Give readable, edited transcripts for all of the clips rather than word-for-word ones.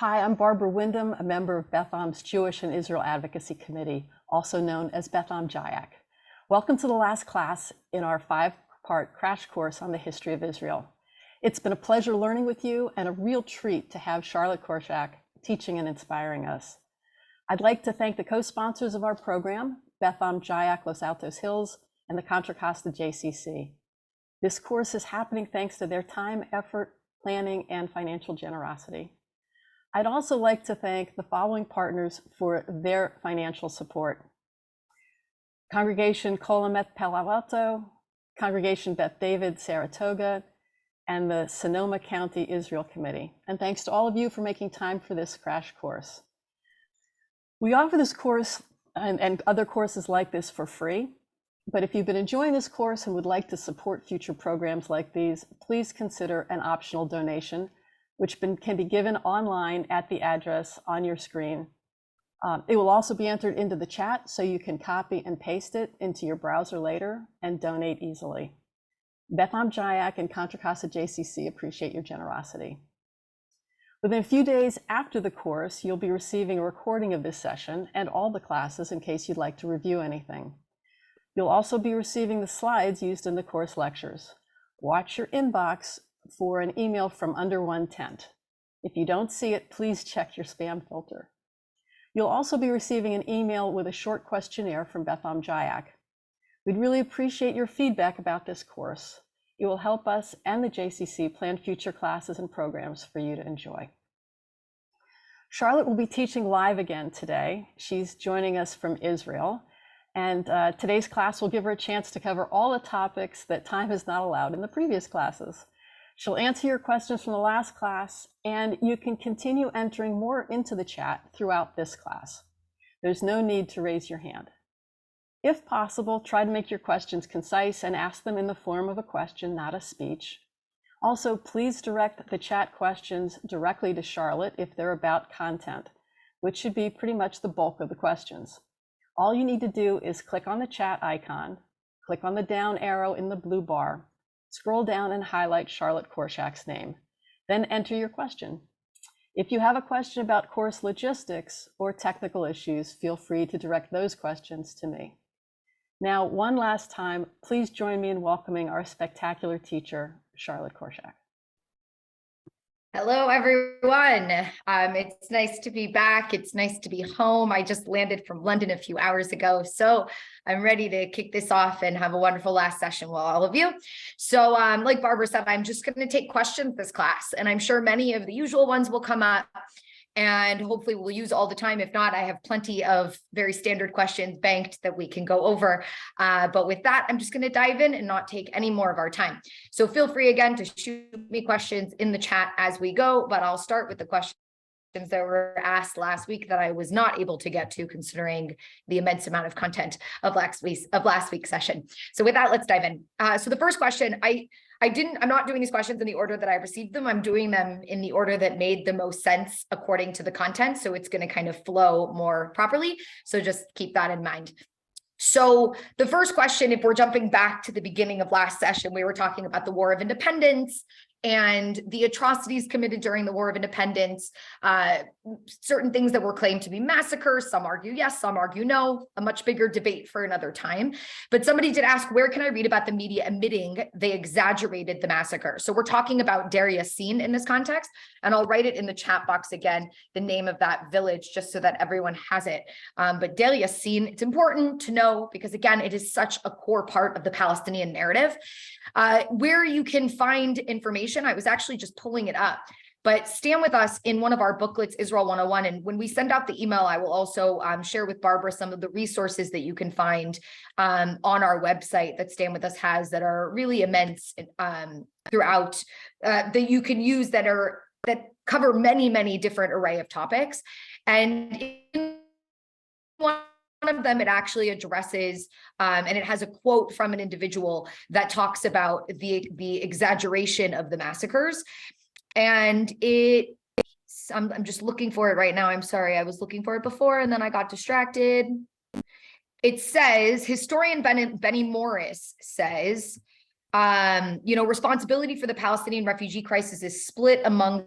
Hi, I'm Barbara Wyndham, a member of Beth Am's Jewish and Israel Advocacy Committee, also known as Beth Am Jayak. Welcome to the last class in our 5-part crash course on the history of Israel. It's been a pleasure learning with you and a real treat to have Charlotte Korchak teaching and inspiring us. I'd like to thank the co-sponsors of our program, Beth Am Jayak Los Altos Hills and the Contra Costa JCC. This course is happening thanks to their time, effort, planning, and financial generosity. I'd also like to thank the following partners for their financial support. Congregation Kolamet Palo Alto, Congregation Beth David Saratoga, and the Sonoma County Israel Committee. And thanks to all of you for making time for this crash course. We offer this course and other courses like this for free, but if you've been enjoying this course and would like to support future programs like these, please consider an optional donation, which can be given online at the address on your screen. It will also be entered into the chat so you can copy and paste it into your browser later and donate easily. Beth Am Jayak and Contra Costa JCC appreciate your generosity. Within a few days after the course, you'll be receiving a recording of this session and all the classes in case you'd like to review anything. You'll also be receiving the slides used in the course lectures. Watch your inbox for an email from under one tent. If you don't see it, please check your spam filter. You'll also be receiving an email with a short questionnaire from Beth Am Jayak. We'd really appreciate your feedback about this course. It will help us and the JCC plan future classes and programs for you to enjoy. Charlotte will be teaching live again today. She's joining us from Israel. And today's class will give her a chance to cover all the topics that time has not allowed in the previous classes. She'll answer your questions from the last class, and you can continue entering more into the chat throughout this class. There's no need to raise your hand. If possible, try to make your questions concise and ask them in the form of a question, not a speech. Also, please direct the chat questions directly to Charlotte if they're about content, which should be pretty much the bulk of the questions. All you need to do is click on the chat icon, click on the down arrow in the blue bar, scroll down and highlight Charlotte Korchak's name, then enter your question. If you have a question about course logistics or technical issues, feel free to direct those questions to me. Now, one last time, please join me in welcoming our spectacular teacher, Charlotte Korchak. Hello, everyone. It's nice to be back. It's nice to be home. I just landed from London a few hours ago, so I'm ready to kick this off and have a wonderful last session with all of you. So like Barbara said, I'm just going to take questions this class, and I'm sure many of the usual ones will come up, and hopefully we'll use all the time. If not, I have plenty of very standard questions banked that we can go over. But with that, I'm just going to dive in and not take any more of our time. So feel free again to shoot me questions in the chat as we go, but I'll start with the questions that were asked last week that I was not able to get to, considering the immense amount of content of last week's session. So with that, let's dive in. So the first question, I'm not doing these questions in the order that I received them. I'm doing them in the order that made the most sense according to the content. So it's going to kind of flow more properly. So just keep that in mind. So the first question, if we're jumping back to the beginning of last session, we were talking about the War of Independence and the atrocities committed during the War of Independence, certain things that were claimed to be massacres. Some argue yes, some argue no, a much bigger debate for another time. But somebody did ask, where can I read about the media admitting they exaggerated the massacre? So we're talking about Deir Yassin in this context, and I'll write it in the chat box again, the name of that village, just so that everyone has it. But Deir Yassin, it's important to know because, again, it is such a core part of the Palestinian narrative. Where you can find information, I was actually just pulling it up, but stand with us in one of our booklets, Israel 101. And when we send out the email, I will also share with Barbara some of the resources that you can find on our website that Stand With Us has that are really immense throughout that you can use that cover many, many different array of topics. And in one of them, it actually addresses, and it has a quote from an individual that talks about the exaggeration of the massacres. And I'm just looking for it right now. I'm sorry, I was looking for it before and then I got distracted. It says, historian Benny Morris says, responsibility for the Palestinian refugee crisis is split among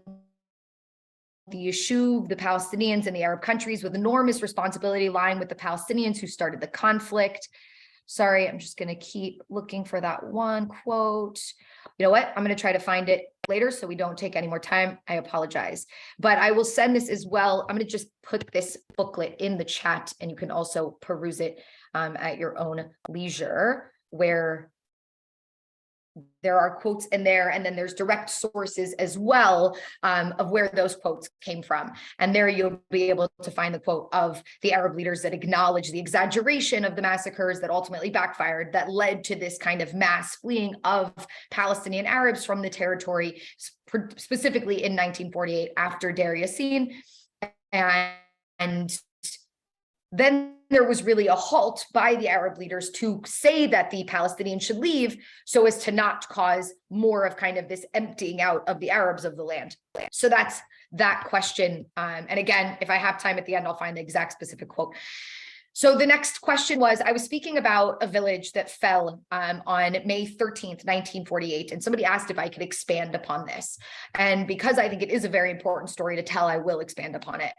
the Yishuv, the Palestinians in the Arab countries, with enormous responsibility lying with the Palestinians who started the conflict. Sorry, I'm just going to keep looking for that one quote. You know what? I'm going to try to find it later so we don't take any more time. I apologize, but I will send this as well. I'm going to just put this booklet in the chat and you can also peruse it at your own leisure, where there are quotes in there, and then there's direct sources as well of where those quotes came from. And there you'll be able to find the quote of the Arab leaders that acknowledge the exaggeration of the massacres that ultimately backfired, that led to this kind of mass fleeing of Palestinian Arabs from the territory, specifically in 1948 after Deir Yassin. And then there was really a halt by the Arab leaders to say that the Palestinians should leave so as to not cause more of kind of this emptying out of the Arabs of the land. So that's that question. And again, if I have time at the end, I'll find the exact specific quote. So the next question was, I was speaking about a village that fell on May 13th, 1948, and somebody asked if I could expand upon this. And because I think it is a very important story to tell, I will expand upon it.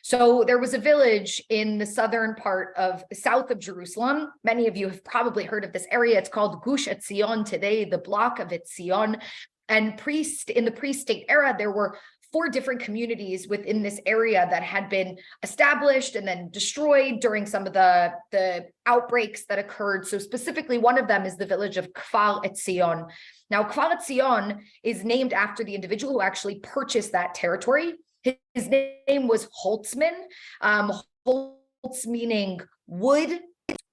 So there was a village in the southern part of south of Jerusalem. Many of you have probably heard of this area. It's called Gush Etzion today, the block of Etzion. And in the pre-state era, there were 4 different communities within this area that had been established and then destroyed during some of the outbreaks that occurred. So specifically, one of them is the village of Kfar Etzion. Now, Kfar Etzion is named after the individual who actually purchased that territory. His name was Holtzman, Holtz meaning wood,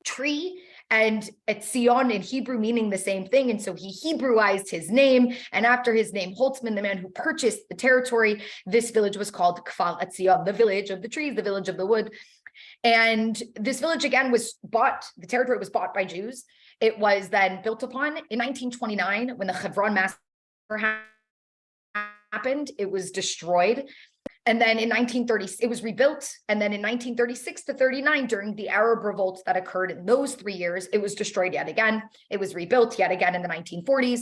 tree, and Etzion in Hebrew meaning the same thing. And so he Hebrewized his name. And after his name, Holtzman, the man who purchased the territory, this village was called Kfar Etzion, the village of the trees, the village of the wood. And this village, again, was bought, the territory was bought by Jews. It was then built upon in 1929 when the Hebron massacre happened. It was destroyed. And then in 1930, it was rebuilt. And then in 1936 to 39, during the Arab revolts that occurred in those 3 years, it was destroyed yet again. It was rebuilt yet again in the 1940s.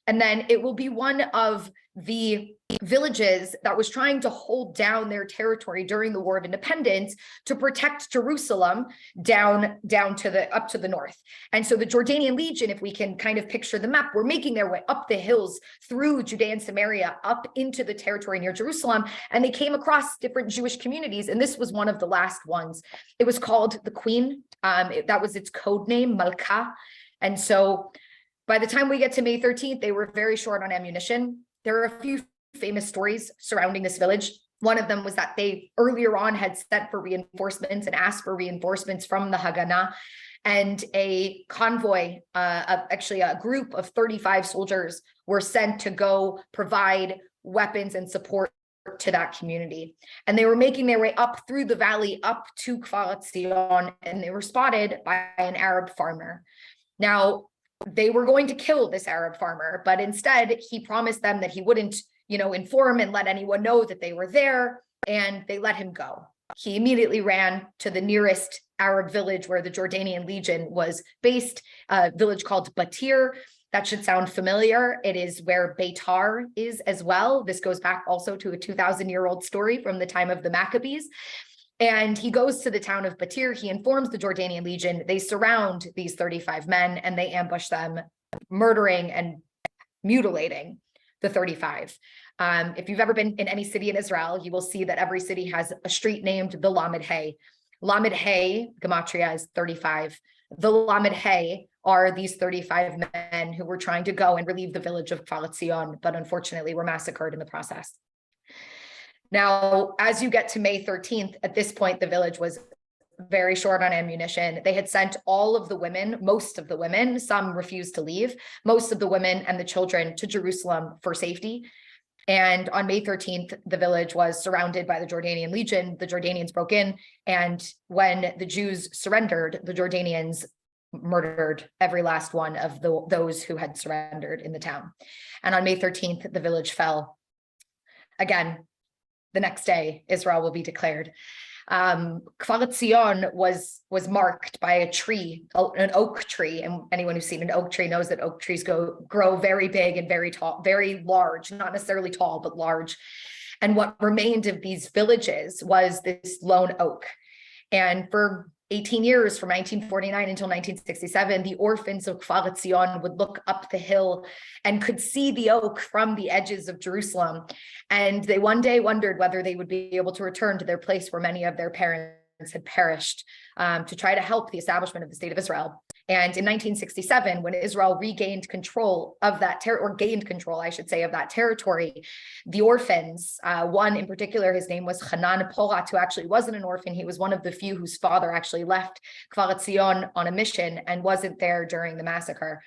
And then it will be one of the villages that was trying to hold down their territory during the War of Independence to protect Jerusalem down to the north. And so the Jordanian Legion, if we can kind of picture the map, were making their way up the hills through Judea and Samaria up into the territory near Jerusalem, and they came across different Jewish communities, and this was one of the last ones. It was called the Queen. That was its code name, Malka. And so by the time we get to May 13th, they were very short on ammunition. There are a few famous stories surrounding this village. One of them was that they earlier on had sent for reinforcements and asked for reinforcements from the Haganah, and a convoy, actually a group of 35 soldiers were sent to go provide weapons and support to that community. And they were making their way up through the valley up to Kfar Etzion, and they were spotted by an Arab farmer. Now, they were going to kill this Arab farmer, but instead he promised them that he wouldn't, inform and let anyone know that they were there, and they let him go. He immediately ran to the nearest Arab village where the Jordanian Legion was based, a village called Batir. That should sound familiar. It is where Beitar is as well. This goes back also to a 2,000-year-old story from the time of the Maccabees. And he goes to the town of Batir. He informs the Jordanian Legion. They surround these 35 men and they ambush them, murdering and mutilating the 35. If you've ever been in any city in Israel, you will see that every city has a street named the Lamed Hay. Lamed Hay, gematria, is 35. The Lamed Hay are these 35 men who were trying to go and relieve the village of Kfar Etzion, but unfortunately were massacred in the process. Now, as you get to May 13th, at this point, the village was very short on ammunition. They had sent all of the women, most of the women, some refused to leave, most of the women and the children to Jerusalem for safety. And on May 13th, the village was surrounded by the Jordanian Legion. The Jordanians broke in, and when the Jews surrendered, the Jordanians murdered every last one of those who had surrendered in the town. And on May 13th, the village fell. Again, the next day, Israel will be declared. Kfar Etzion was marked by a tree, an oak tree, and anyone who's seen an oak tree knows that oak trees grow very big and very tall, very large, not necessarily tall, but large. And what remained of these villages was this lone oak. And for 18 years, from 1949 until 1967, the orphans of Kfar Etzion would look up the hill and could see the oak from the edges of Jerusalem. And they one day wondered whether they would be able to return to their place where many of their parents had perished, to try to help the establishment of the state of Israel. And in 1967, when Israel regained control of that or gained control, I should say, of that territory, the orphans, one in particular, his name was Hanan Porat, who actually wasn't an orphan. He was one of the few whose father actually left Kfar Etzion on a mission and wasn't there during the massacre.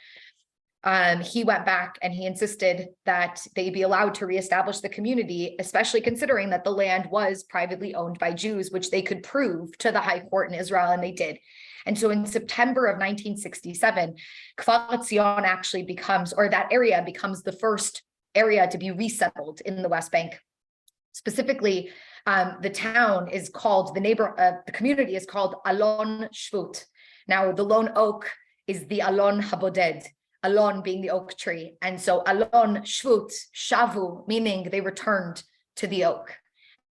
He went back and he insisted that they be allowed to reestablish the community, especially considering that the land was privately owned by Jews, which they could prove to the high court in Israel, and they did. And so in September of 1967, Kfar Etzion actually becomes, or that area becomes the first area to be resettled in the West Bank. Specifically, the town is called, the community is called Alon Shvut. Now, the lone oak is the Alon Haboded, Alon being the oak tree. And so Alon Shvut, Shavu, meaning they returned to the oak.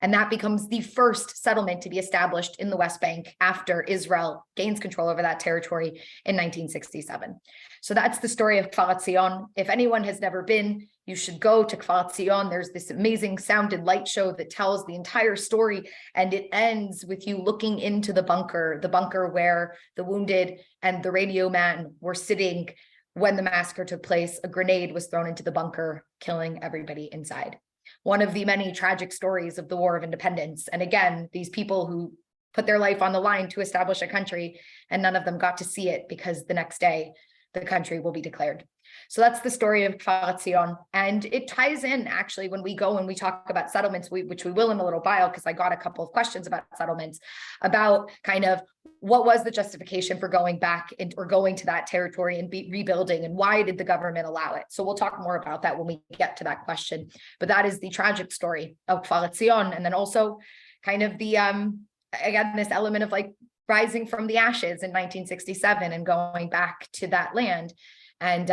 And that becomes the first settlement to be established in the West Bank after Israel gains control over that territory in 1967. So that's the story of Kfar Etzion. If anyone has never been, you should go to Kfar Etzion. There's this amazing sound and light show that tells the entire story, and it ends with you looking into the bunker where the wounded and the radio man were sitting when the massacre took place. A grenade was thrown into the bunker, killing everybody inside. One of the many tragic stories of the War of Independence. And again, these people who put their life on the line to establish a country, and none of them got to see it because the next day the country will be declared. So that's the story of Kfar Etzion. And it ties in actually when we go and we talk about settlements, which we will in a little while, because I got a couple of questions about settlements, about kind of what was the justification for going back or going to that territory and rebuilding, and why did the government allow it? So we'll talk more about that when we get to that question. But that is the tragic story of Kfar Etzion. And then also kind of the, again, this element of like rising from the ashes in 1967 and going back to that land and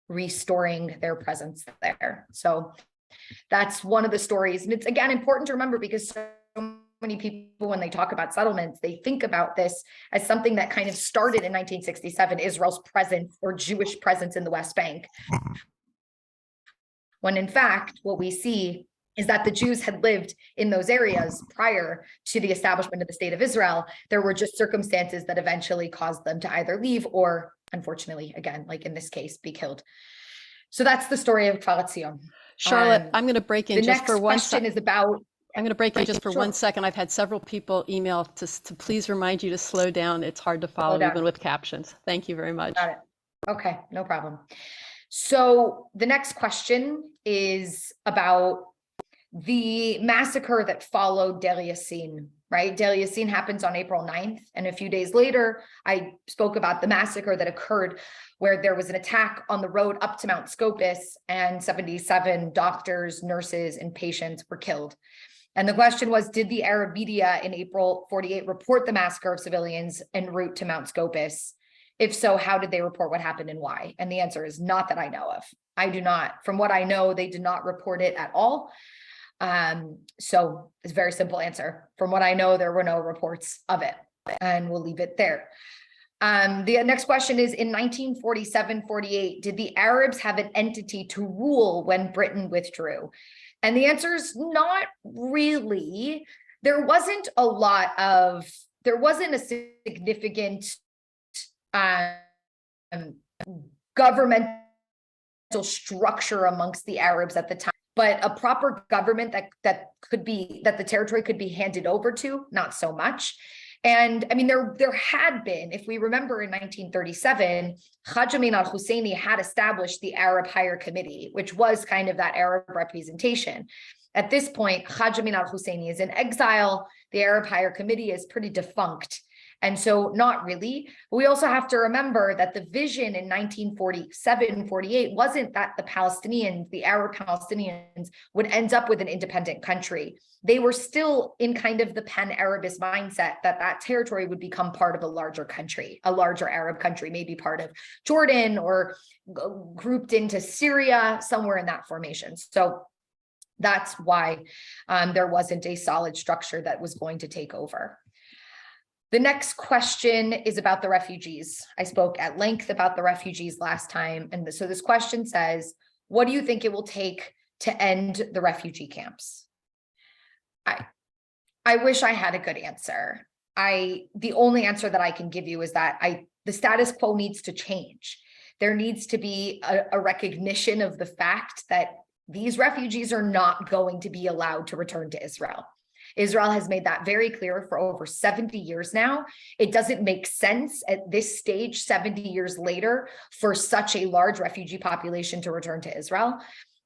restoring their presence there. So that's one of the stories. And it's, again, important to remember, because so many people, when they talk about settlements, they think about this as something that kind of started in 1967, Israel's presence or Jewish presence in the West Bank. When in fact, what we see is that the Jews had lived in those areas prior to the establishment of the state of Israel. There were just circumstances that eventually caused them to either leave or, unfortunately, again, like in this case, be killed. So that's the story of Kfar Etzion. Charlotte, I'm going to break in just for one second. The next question is about... I'm going to break in just for Sure. 1 second. I've had several people email to please remind you to slow down. It's hard to follow even with captions. Thank you very much. Got it. Okay, no problem. So the next question is about the massacre that followed Deir Yassin, right? Deir Yassin happens on April 9th. And a few days later, I spoke about the massacre that occurred where there was an attack on the road up to Mount Scopus, and 77 doctors, nurses, and patients were killed. And the question was, did the Arab media in April 48 report the massacre of civilians en route to Mount Scopus? If so, how did they report what happened and why? And the answer is not that I know of. I do not. From what I know, they did not report it at all. So it's a very simple answer. From what I know, there were no reports of it, and we'll leave it there. The next question is, in 1947-48, did the Arabs have an entity to rule when Britain withdrew? And the answer is not really. There wasn't a significant governmental structure amongst the Arabs at the time. But a proper government that the territory could be handed over to, not so much. And I mean, there had been, if we remember in 1937, Haj Amin al-Husseini had established the Arab Higher Committee, which was kind of that Arab representation. At this point, Haj Amin al-Husseini is in exile. The Arab Higher Committee is pretty defunct. And so not really. We also have to remember that the vision in 1947-48 wasn't that the Arab Palestinians would end up with an independent country. They were still in kind of the pan-Arabist mindset that territory would become part of a larger country, a larger Arab country, maybe part of Jordan or grouped into Syria, somewhere in that formation. So That's why there wasn't a solid structure that was going to take over. The next question is about the refugees. I spoke at length about the refugees last time. And so this question says, what do you think it will take to end the refugee camps? I wish I had a good answer. The only answer that I can give you is that the status quo needs to change. There needs to be a recognition of the fact that these refugees are not going to be allowed to return to Israel. Israel has made that very clear for over 70 years now. It doesn't make sense at this stage, 70 years later, for such a large refugee population to return to Israel.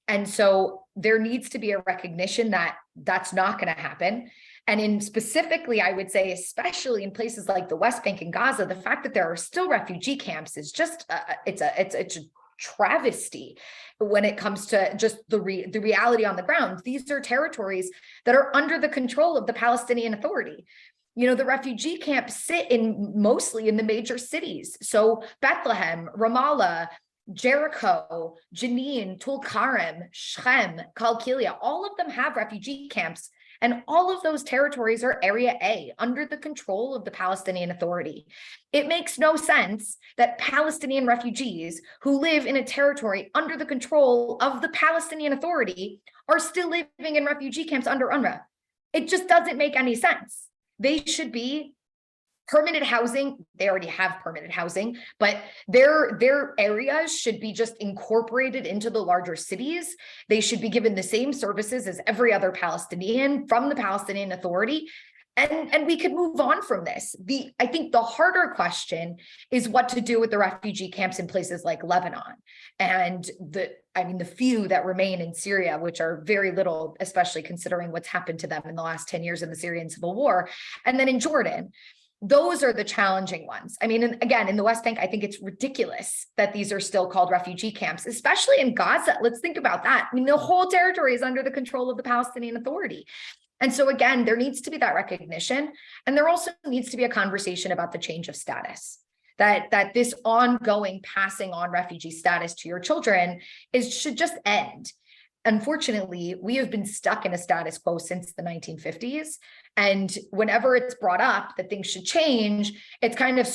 And so there needs to be a recognition that that's not going to happen. And specifically, I would say, especially in places like the West Bank and Gaza, the fact that there are still refugee camps is just, it's a travesty when it comes to just the reality on the ground. These are territories that are under the control of the Palestinian Authority. You know, the refugee camps sit mostly in the major cities. So Bethlehem, Ramallah, Jericho, Jenin, Tulkarem, Shechem, Kalkilia, all of them have refugee camps. And all of those territories are Area A, under the control of the Palestinian Authority. It makes no sense that Palestinian refugees who live in a territory under the control of the Palestinian Authority are still living in refugee camps under UNRWA. It just doesn't make any sense. They should be permanent housing. They already have permanent housing, but their areas should be just incorporated into the larger cities. They should be given the same services as every other Palestinian from the Palestinian Authority. And we could move on from this. I think the harder question is what to do with the refugee camps in places like Lebanon and the few that remain in Syria, which are very little, especially considering what's happened to them in the last 10 years in the Syrian civil war. And then in Jordan. Those are the challenging ones. I mean, again, in the West Bank, I think it's ridiculous that these are still called refugee camps, especially in Gaza. Let's think about that. I mean, the whole territory is under the control of the Palestinian Authority. And so again, there needs to be that recognition. And there also needs to be a conversation about the change of status, that this ongoing passing on refugee status to your children should just end. Unfortunately, we have been stuck in a status quo since the 1950s. And whenever it's brought up that things should change, it's kind of,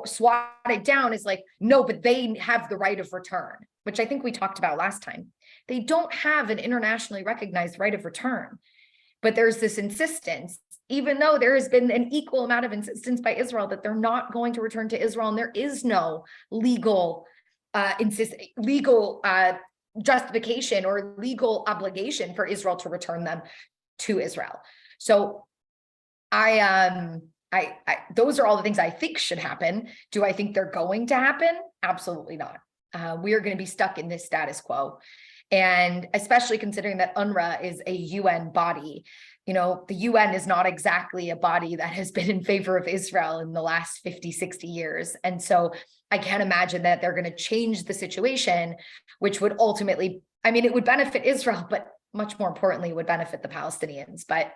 swatted down as like, no, but they have the right of return, which I think we talked about last time. They don't have an internationally recognized right of return. But there's this insistence, even though there has been an equal amount of insistence by Israel that they're not going to return to Israel, and there is no legal justification or legal obligation for Israel to return them to Israel. So those are all the things I think should happen. Do I think they're going to happen? Absolutely not. We are going to be stuck in this status quo. And especially considering that UNRWA is a UN body, the UN is not exactly a body that has been in favor of Israel in the last 50, 60 years. And so I can't imagine that they're going to change the situation, which would ultimately, it would benefit Israel, but much more importantly, would benefit the Palestinians. But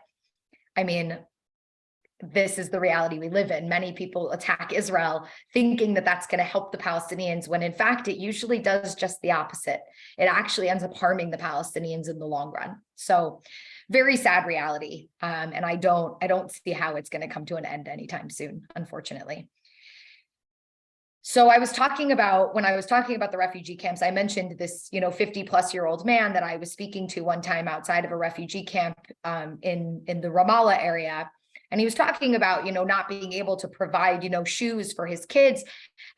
this is the reality we live in. Many people attack Israel thinking that that's going to help the Palestinians, when in fact, it usually does just the opposite. It actually ends up harming the Palestinians in the long run. So very sad reality. And I don't see how it's going to come to an end anytime soon, unfortunately. So when I was talking about the refugee camps, I mentioned this, 50-plus-year-old man that I was speaking to one time outside of a refugee camp in the Ramallah area. And he was talking about, not being able to provide, shoes for his kids.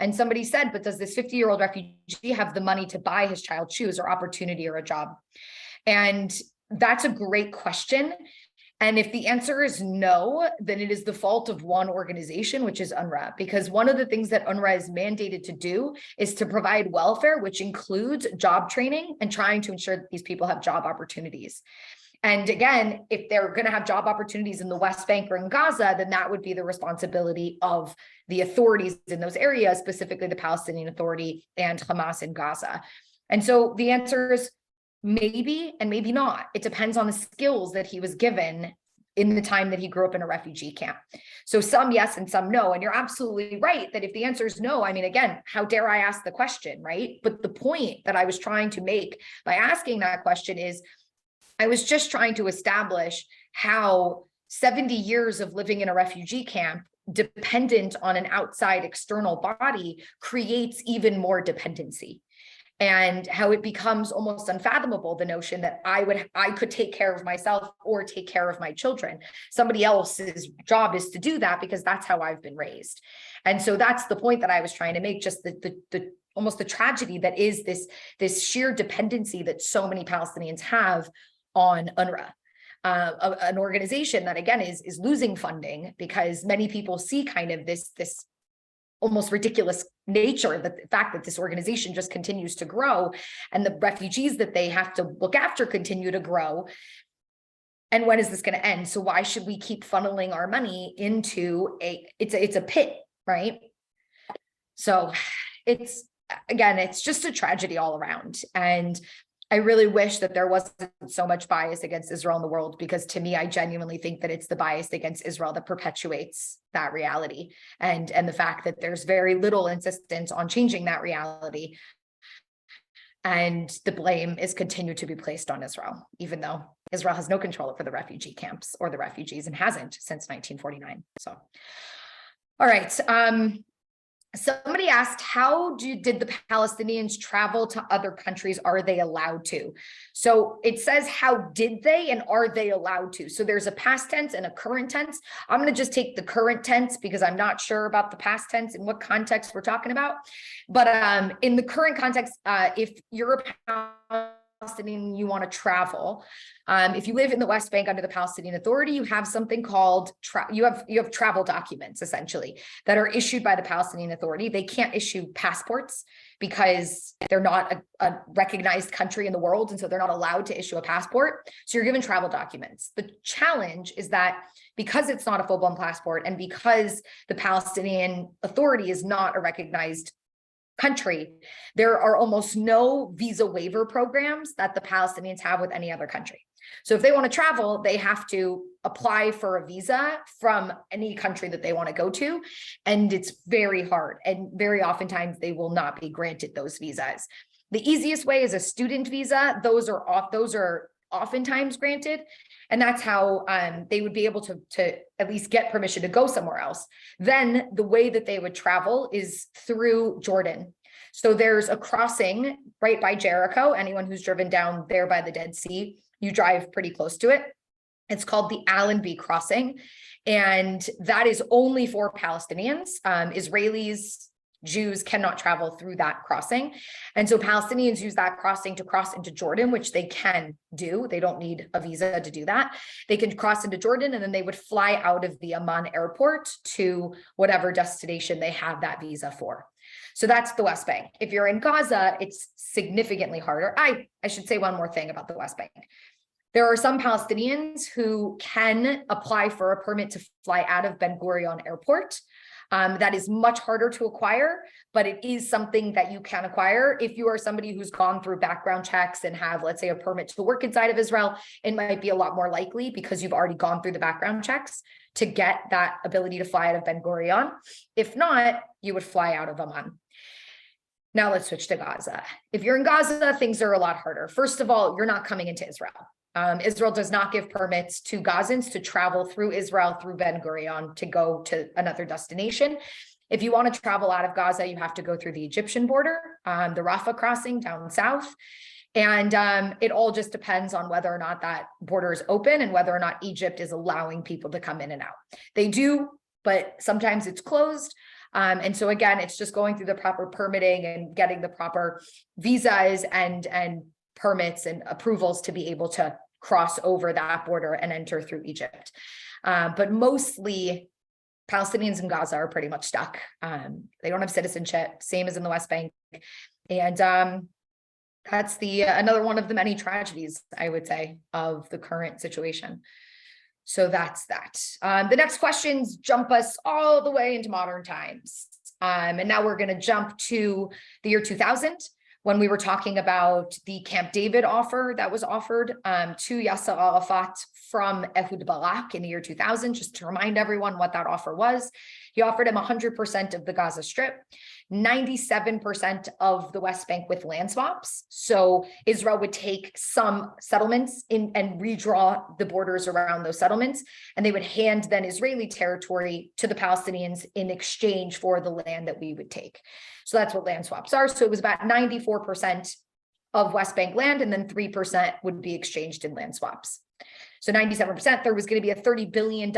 And somebody said, but does this 50-year-old refugee have the money to buy his child shoes or opportunity or a job? And that's a great question. And if the answer is no, then it is the fault of one organization, which is UNRWA, because one of the things that UNRWA is mandated to do is to provide welfare, which includes job training and trying to ensure that these people have job opportunities. And again, if they're going to have job opportunities in the West Bank or in Gaza, then that would be the responsibility of the authorities in those areas, specifically the Palestinian Authority and Hamas in Gaza. And so the answer is maybe and maybe not. It depends on the skills that he was given in the time that he grew up in a refugee camp. So some yes and some no. And you're absolutely right that if the answer is no, I mean, again, how dare I ask the question, right? But the point that I was trying to make by asking that question is I was just trying to establish how 70 years of living in a refugee camp dependent on an outside external body creates even more dependency. And how it becomes almost unfathomable, the notion that I could take care of myself or take care of my children. Somebody else's job is to do that because that's how I've been raised. And so that's the point that I was trying to make, just the almost the tragedy that is this sheer dependency that so many Palestinians have on UNRWA. An organization that, again, is losing funding because many people see kind of this almost ridiculous nature, the fact that this organization just continues to grow and the refugees that they have to look after continue to grow. And when is this going to end? So why should we keep funneling our money into it's a pit, right? So it's just a tragedy all around. And I really wish that there wasn't so much bias against Israel in the world, because to me, I genuinely think that it's the bias against Israel that perpetuates that reality, and the fact that there's very little insistence on changing that reality. And the blame is continued to be placed on Israel, even though Israel has no control over the refugee camps or the refugees and hasn't since 1949. So, all right. Somebody asked, did the Palestinians travel to other countries? Are they allowed to? So it says, how did they and are they allowed to? So there's a past tense and a current tense. I'm going to just take the current tense because I'm not sure about the past tense and what context we're talking about. But in the current context, if you're a Palestinian, you want to travel. If you live in the West Bank under the Palestinian Authority, you have something called you have travel documents, essentially, that are issued by the Palestinian Authority. They can't issue passports because they're not a recognized country in the world, and so they're not allowed to issue a passport. So you're given travel documents. The challenge is that because it's not a full-blown passport, and because the Palestinian Authority is not a recognized country, there are almost no visa waiver programs that the Palestinians have with any other country. So if they want to travel, they have to apply for a visa from any country that they want to go to. And it's very hard. And very oftentimes they will not be granted those visas. The easiest way is a student visa. Those are oftentimes granted. And that's how they would be able to at least get permission to go somewhere else. Then the way that they would travel is through Jordan. So there's a crossing right by Jericho. Anyone who's driven down there by the Dead Sea, you drive pretty close to it. It's called the Allenby crossing. And that is only for Palestinians. Israelis, Jews cannot travel through that crossing. And so Palestinians use that crossing to cross into Jordan, which they can do. They don't need a visa to do that. They can cross into Jordan, and then they would fly out of the Amman airport to whatever destination they have that visa for. So that's the West Bank. If you're in Gaza, it's significantly harder. I should say one more thing about the West Bank. There are some Palestinians who can apply for a permit to fly out of Ben Gurion Airport. That is much harder to acquire, but it is something that you can acquire. If you are somebody who's gone through background checks and have, let's say, a permit to work inside of Israel, it might be a lot more likely because you've already gone through the background checks to get that ability to fly out of Ben Gurion. If not, you would fly out of Amman. Now let's switch to Gaza. If you're in Gaza, things are a lot harder. First of all, you're not coming into Israel. Israel does not give permits to Gazans to travel through Israel, through Ben Gurion, to go to another destination. If you want to travel out of Gaza, you have to go through the Egyptian border, the Rafah crossing down south. And it all just depends on whether or not that border is open and whether or not Egypt is allowing people to come in and out. They do, but sometimes it's closed. And so again, it's just going through the proper permitting and getting the proper visas and permits and approvals to be able to cross over that border and enter through Egypt. But mostly Palestinians in Gaza are pretty much stuck. They don't have citizenship, same as in the West Bank. And that's another one of the many tragedies, I would say, of the current situation. So that's that. The next questions jump us all the way into modern times. And now we're going to jump to the year 2000, when we were talking about the Camp David offer that was offered to Yasser Arafat from Ehud Barak in the year 2000, just to remind everyone what that offer was. He offered him 100% of the Gaza Strip, 97% of the West Bank with land swaps. So Israel would take some settlements in and redraw the borders around those settlements, and they would hand then Israeli territory to the Palestinians in exchange for the land that we would take. So that's what land swaps are. So it was about 94% of West Bank land, and then 3% would be exchanged in land swaps. So 97%, there was going to be a $30 billion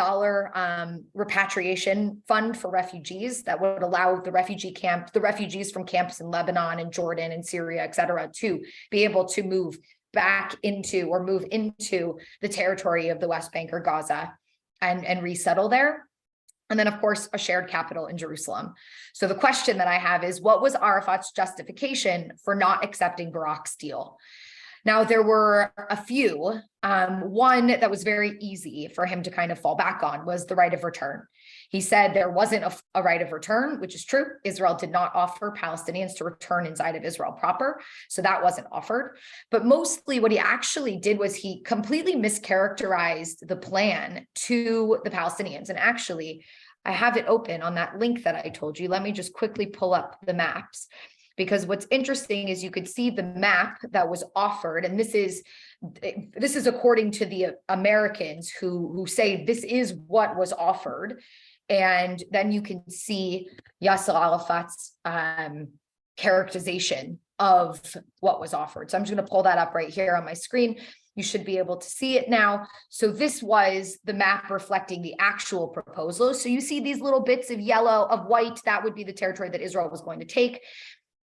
repatriation fund for refugees that would allow the refugees from camps in Lebanon and Jordan and Syria, et cetera, to be able to move into the territory of the West Bank or Gaza and resettle there. And then, of course, a shared capital in Jerusalem. So the question that I have is, what was Arafat's justification for not accepting Barak's deal? Now, there were a few. One that was very easy for him to kind of fall back on was the right of return. He said there wasn't a right of return, which is true. Israel did not offer Palestinians to return inside of Israel proper, so that wasn't offered. But mostly what he actually did was he completely mischaracterized the plan to the Palestinians. And actually, I have it open on that link that I told you. Let me just quickly pull up the maps. Because what's interesting is you could see the map that was offered, and this is according to the Americans who say this is what was offered, and then you can see Yasser Arafat's characterization of what was offered. So I'm just going to pull that up right here on my screen. You should be able to see it now. So this was the map reflecting the actual proposal. So you see these little bits of yellow, of white, that would be the territory that Israel was going to take.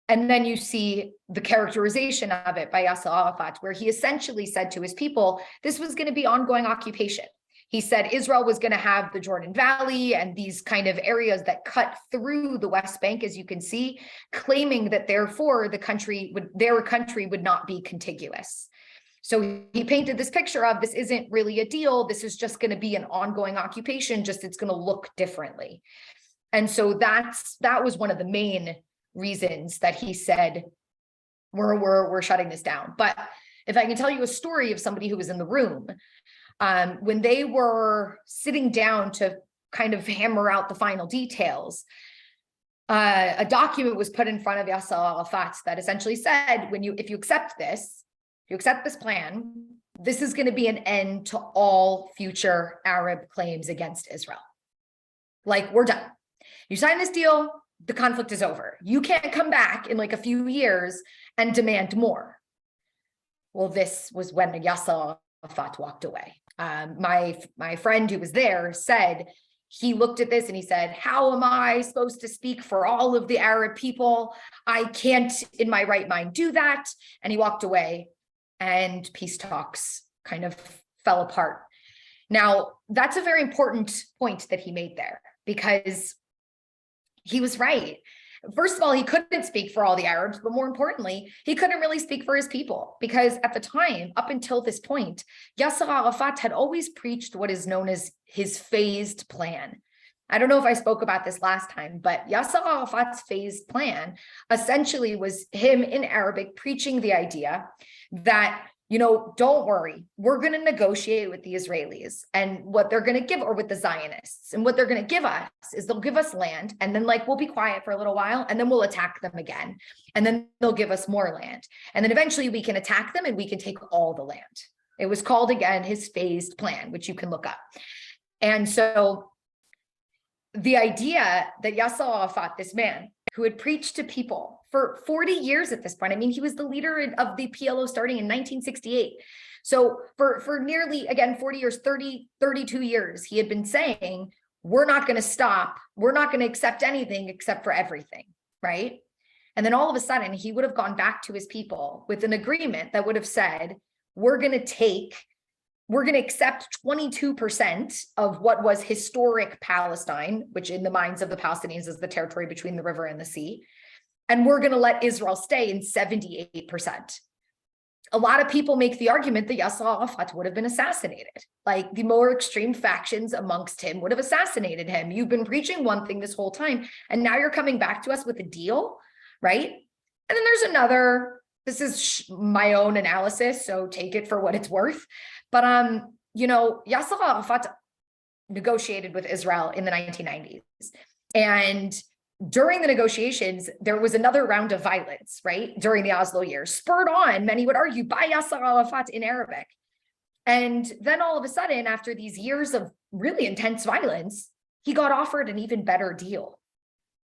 And then you see the characterization of it by Yasser Arafat, where he essentially said to his people, this was going to be ongoing occupation. He said Israel was going to have the Jordan Valley and these kind of areas that cut through the West Bank, as you can see, claiming that therefore their country would not be contiguous. So he painted this picture of this isn't really a deal. This is just going to be an ongoing occupation, just it's going to look differently. And so that was one of the main reasons that he said we're shutting this down. But if I can tell you a story of somebody who was in the room, when they were sitting down to kind of hammer out the final details, a document was put in front of Yasser Arafat that essentially said, if you accept this plan, this is going to be an end to all future Arab claims against Israel. Like, we're done. You sign this deal, the conflict is over. You can't come back in like a few years and demand more. Well, this was when Yasser Arafat walked away. My friend who was there said he looked at this and he said, how am I supposed to speak for all of the Arab people? I can't in my right mind do that. And he walked away, and peace talks kind of fell apart. Now, that's a very important point that he made there, because he was right. First of all, he couldn't speak for all the Arabs, but more importantly, he couldn't really speak for his people, because at the time, up until this point, Yasser Arafat had always preached what is known as his phased plan. I don't know if I spoke about this last time, but Yasser Arafat's phased plan essentially was him in Arabic preaching the idea that, don't worry, we're going to negotiate with the Israelis, and what they're going to give, or with the Zionists, and what they're going to give us is they'll give us land, and then we'll be quiet for a little while, and then we'll attack them again, and then they'll give us more land, and then eventually we can attack them and we can take all the land. It was called, again, his phased plan, which you can look up. And so the idea that Yasser Arafat, this man who had preached to people for 40 years at this point, I mean, he was the leader of the PLO starting in 1968. So for nearly, again, 40 years, 32 years, he had been saying, we're not going to stop. We're not going to accept anything except for everything, right? And then all of a sudden, he would have gone back to his people with an agreement that would have said, we're going to accept 22% of what was historic Palestine, which in the minds of the Palestinians is the territory between the river and the sea. And we're going to let Israel stay in 78%. A lot of people make the argument that Yasser Arafat would have been assassinated. Like, the more extreme factions amongst him would have assassinated him. You've been preaching one thing this whole time, and now you're coming back to us with a deal, right? And then there's another, this is my own analysis, so take it for what it's worth. But, Yasser Arafat negotiated with Israel in the 1990s. And during the negotiations, there was another round of violence, right? During the Oslo years, spurred on, many would argue, by Yasser Arafat in Arabic. And then all of a sudden, after these years of really intense violence, he got offered an even better deal.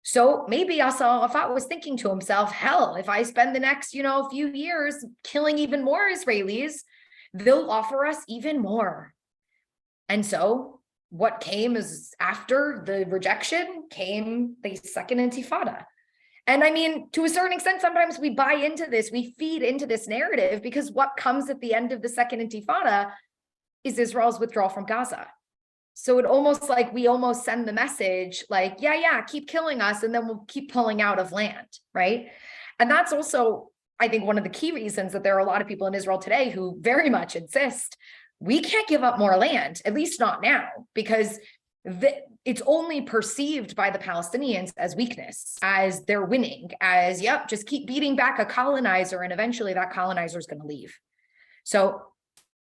So maybe Yasser Arafat was thinking to himself, hell, if I spend the next, few years killing even more Israelis, they'll offer us even more. And so what came is after the rejection came the second intifada. And I mean, to a certain extent, sometimes we buy into this, we feed into this narrative, because what comes at the end of the second intifada is Israel's withdrawal from Gaza. So it almost like we almost send the message like, yeah, keep killing us, and then we'll keep pulling out of land, right? And that's also, I think, one of the key reasons that there are a lot of people in Israel today who very much insist we can't give up more land, at least not now, because it's only perceived by the Palestinians as weakness, as they're winning, as, yep, just keep beating back a colonizer, and eventually that colonizer is going to leave. So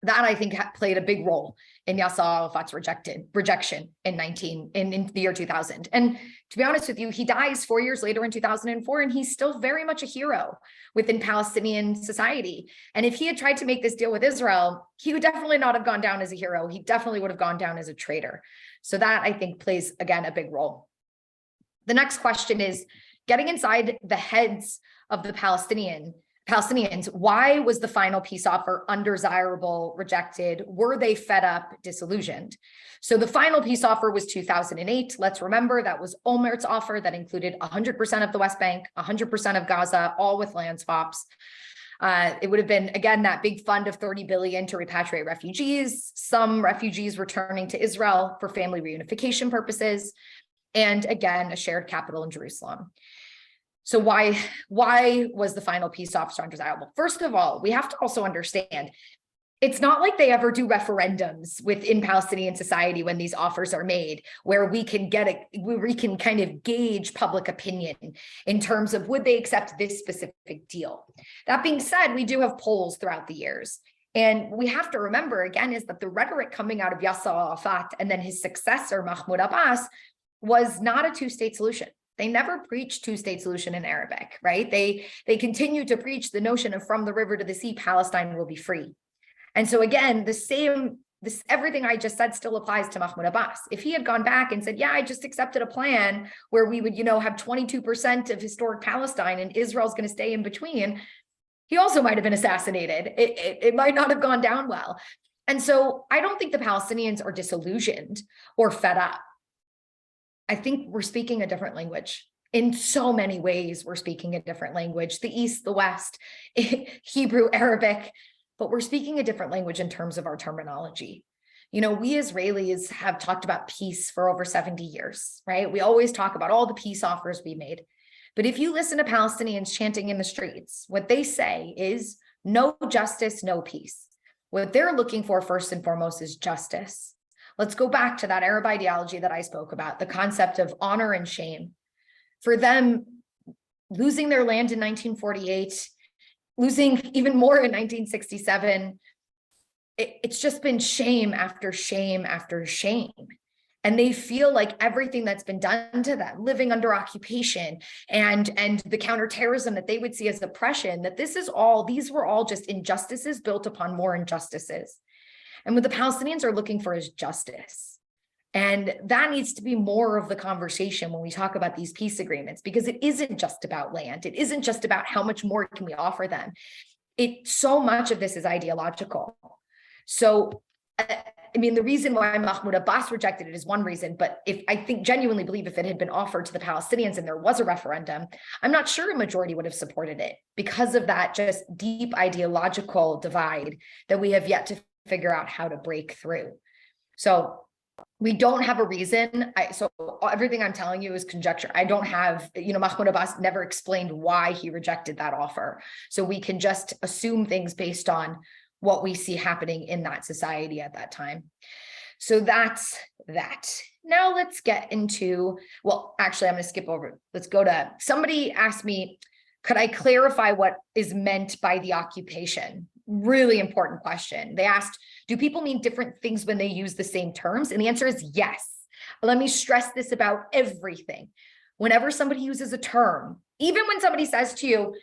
that, I think, played a big role in Yasser Arafat's rejection in the year 2000. And to be honest with you, he dies 4 years later in 2004, and he's still very much a hero within Palestinian society. And if he had tried to make this deal with Israel, he would definitely not have gone down as a hero. He definitely would have gone down as a traitor. So that, I think, plays, again, a big role. The next question is getting inside the heads of the Palestinians. Why was the final peace offer undesirable, rejected? Were they fed up, disillusioned? So the final peace offer was 2008. Let's remember that was Olmert's offer that included 100% of the West Bank, 100% of Gaza, all with land swaps. It would have been, again, that big fund of 30 billion to repatriate refugees, some refugees returning to Israel for family reunification purposes, and again, a shared capital in Jerusalem. So why was the final peace offer undesirable? First of all, we have to also understand, it's not like they ever do referendums within Palestinian society when these offers are made, where we can kind of gauge public opinion in terms of would they accept this specific deal. That being said, we do have polls throughout the years. And we have to remember, again, is that the rhetoric coming out of Yasser Arafat and then his successor, Mahmoud Abbas, was not a two-state solution. They never preached two-state solution in Arabic, right? They continue to preach the notion of from the river to the sea, Palestine will be free. And so again, everything I just said still applies to Mahmoud Abbas. If he had gone back and said, yeah, I just accepted a plan where we would, have 22% of historic Palestine and Israel's going to stay in between, he also might have been assassinated. It might not have gone down well. And so I don't think the Palestinians are disillusioned or fed up. I think we're speaking a different language. In so many ways, we're speaking a different language, the East, the West, Hebrew, Arabic, but we're speaking a different language in terms of our terminology. We Israelis have talked about peace for over 70 years, right? We always talk about all the peace offers we made. But if you listen to Palestinians chanting in the streets, what they say is no justice, no peace. What they're looking for first and foremost is justice. Let's go back to that Arab ideology that I spoke about, the concept of honor and shame. For them, losing their land in 1948, losing even more in 1967, it's just been shame after shame after shame. And they feel like everything that's been done to them, living under occupation and the counterterrorism that they would see as oppression, that these were all just injustices built upon more injustices. And what the Palestinians are looking for is justice. And that needs to be more of the conversation when we talk about these peace agreements, because it isn't just about land. It isn't just about how much more can we offer them. So much of this is ideological. So, the reason why Mahmoud Abbas rejected it is one reason, but I genuinely believe if it had been offered to the Palestinians and there was a referendum, I'm not sure a majority would have supported it because of that just deep ideological divide that we have yet to figure out how to break through. So we don't have a reason. So everything I'm telling you is conjecture. I don't have, Mahmoud Abbas never explained why he rejected that offer. So we can just assume things based on what we see happening in that society at that time. So that's that. Now let's get into, well, actually, I'm going to skip over. Let's go to, somebody asked me, Could I clarify what is meant by the occupation? Really important question. They asked, do people mean different things when they use the same terms? And the answer is yes. Let me stress this about everything. Whenever somebody uses a term, even when somebody says to you,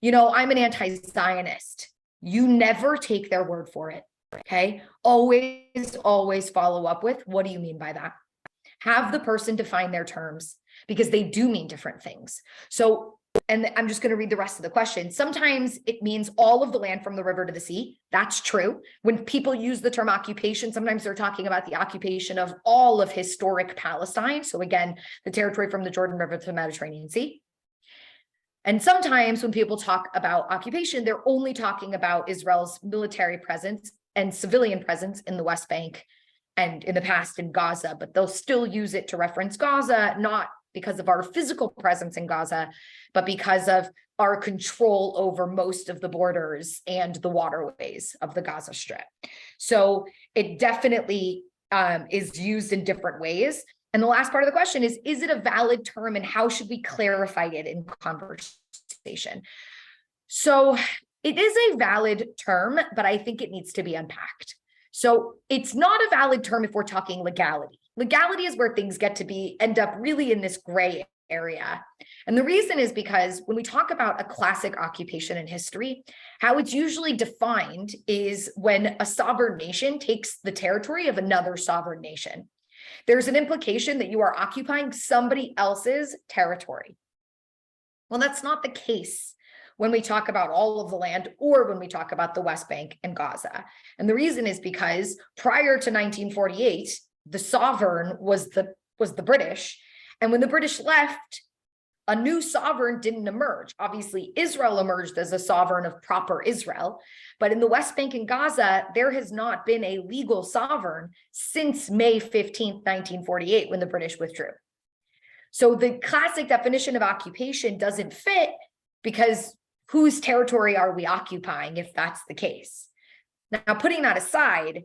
I'm an anti-Zionist, you never take their word for it. Okay. Always follow up with, what do you mean by that? Have the person define their terms, because they do mean different things. So, and I'm just going to read the rest of the question. Sometimes it means all of the land from the river to the sea. That's true. When people use the term occupation, sometimes they're talking about the occupation of all of historic Palestine. So again, the territory from the Jordan River to the Mediterranean Sea. And sometimes when people talk about occupation, they're only talking about Israel's military presence and civilian presence in the West Bank and in the past in Gaza, but they'll still use it to reference Gaza, not because of our physical presence in Gaza, but because of our control over most of the borders and the waterways of the Gaza Strip. So it definitely is used in different ways. And the last part of the question is it a valid term, and how should we clarify it in conversation? So it is a valid term, but I think it needs to be unpacked. So it's not a valid term if we're talking legality. Legality is where things end up really in this gray area. And the reason is because when we talk about a classic occupation in history, how it's usually defined is when a sovereign nation takes the territory of another sovereign nation. There's an implication that you are occupying somebody else's territory. Well, that's not the case when we talk about all of the land or when we talk about the West Bank and Gaza. And the reason is because prior to 1948, the sovereign was the British. And when the British left, a new sovereign didn't emerge. Obviously, Israel emerged as a sovereign of proper Israel. But in the West Bank and Gaza, there has not been a legal sovereign since May 15th, 1948, when the British withdrew. So the classic definition of occupation doesn't fit, because whose territory are we occupying if that's the case? Now, putting that aside,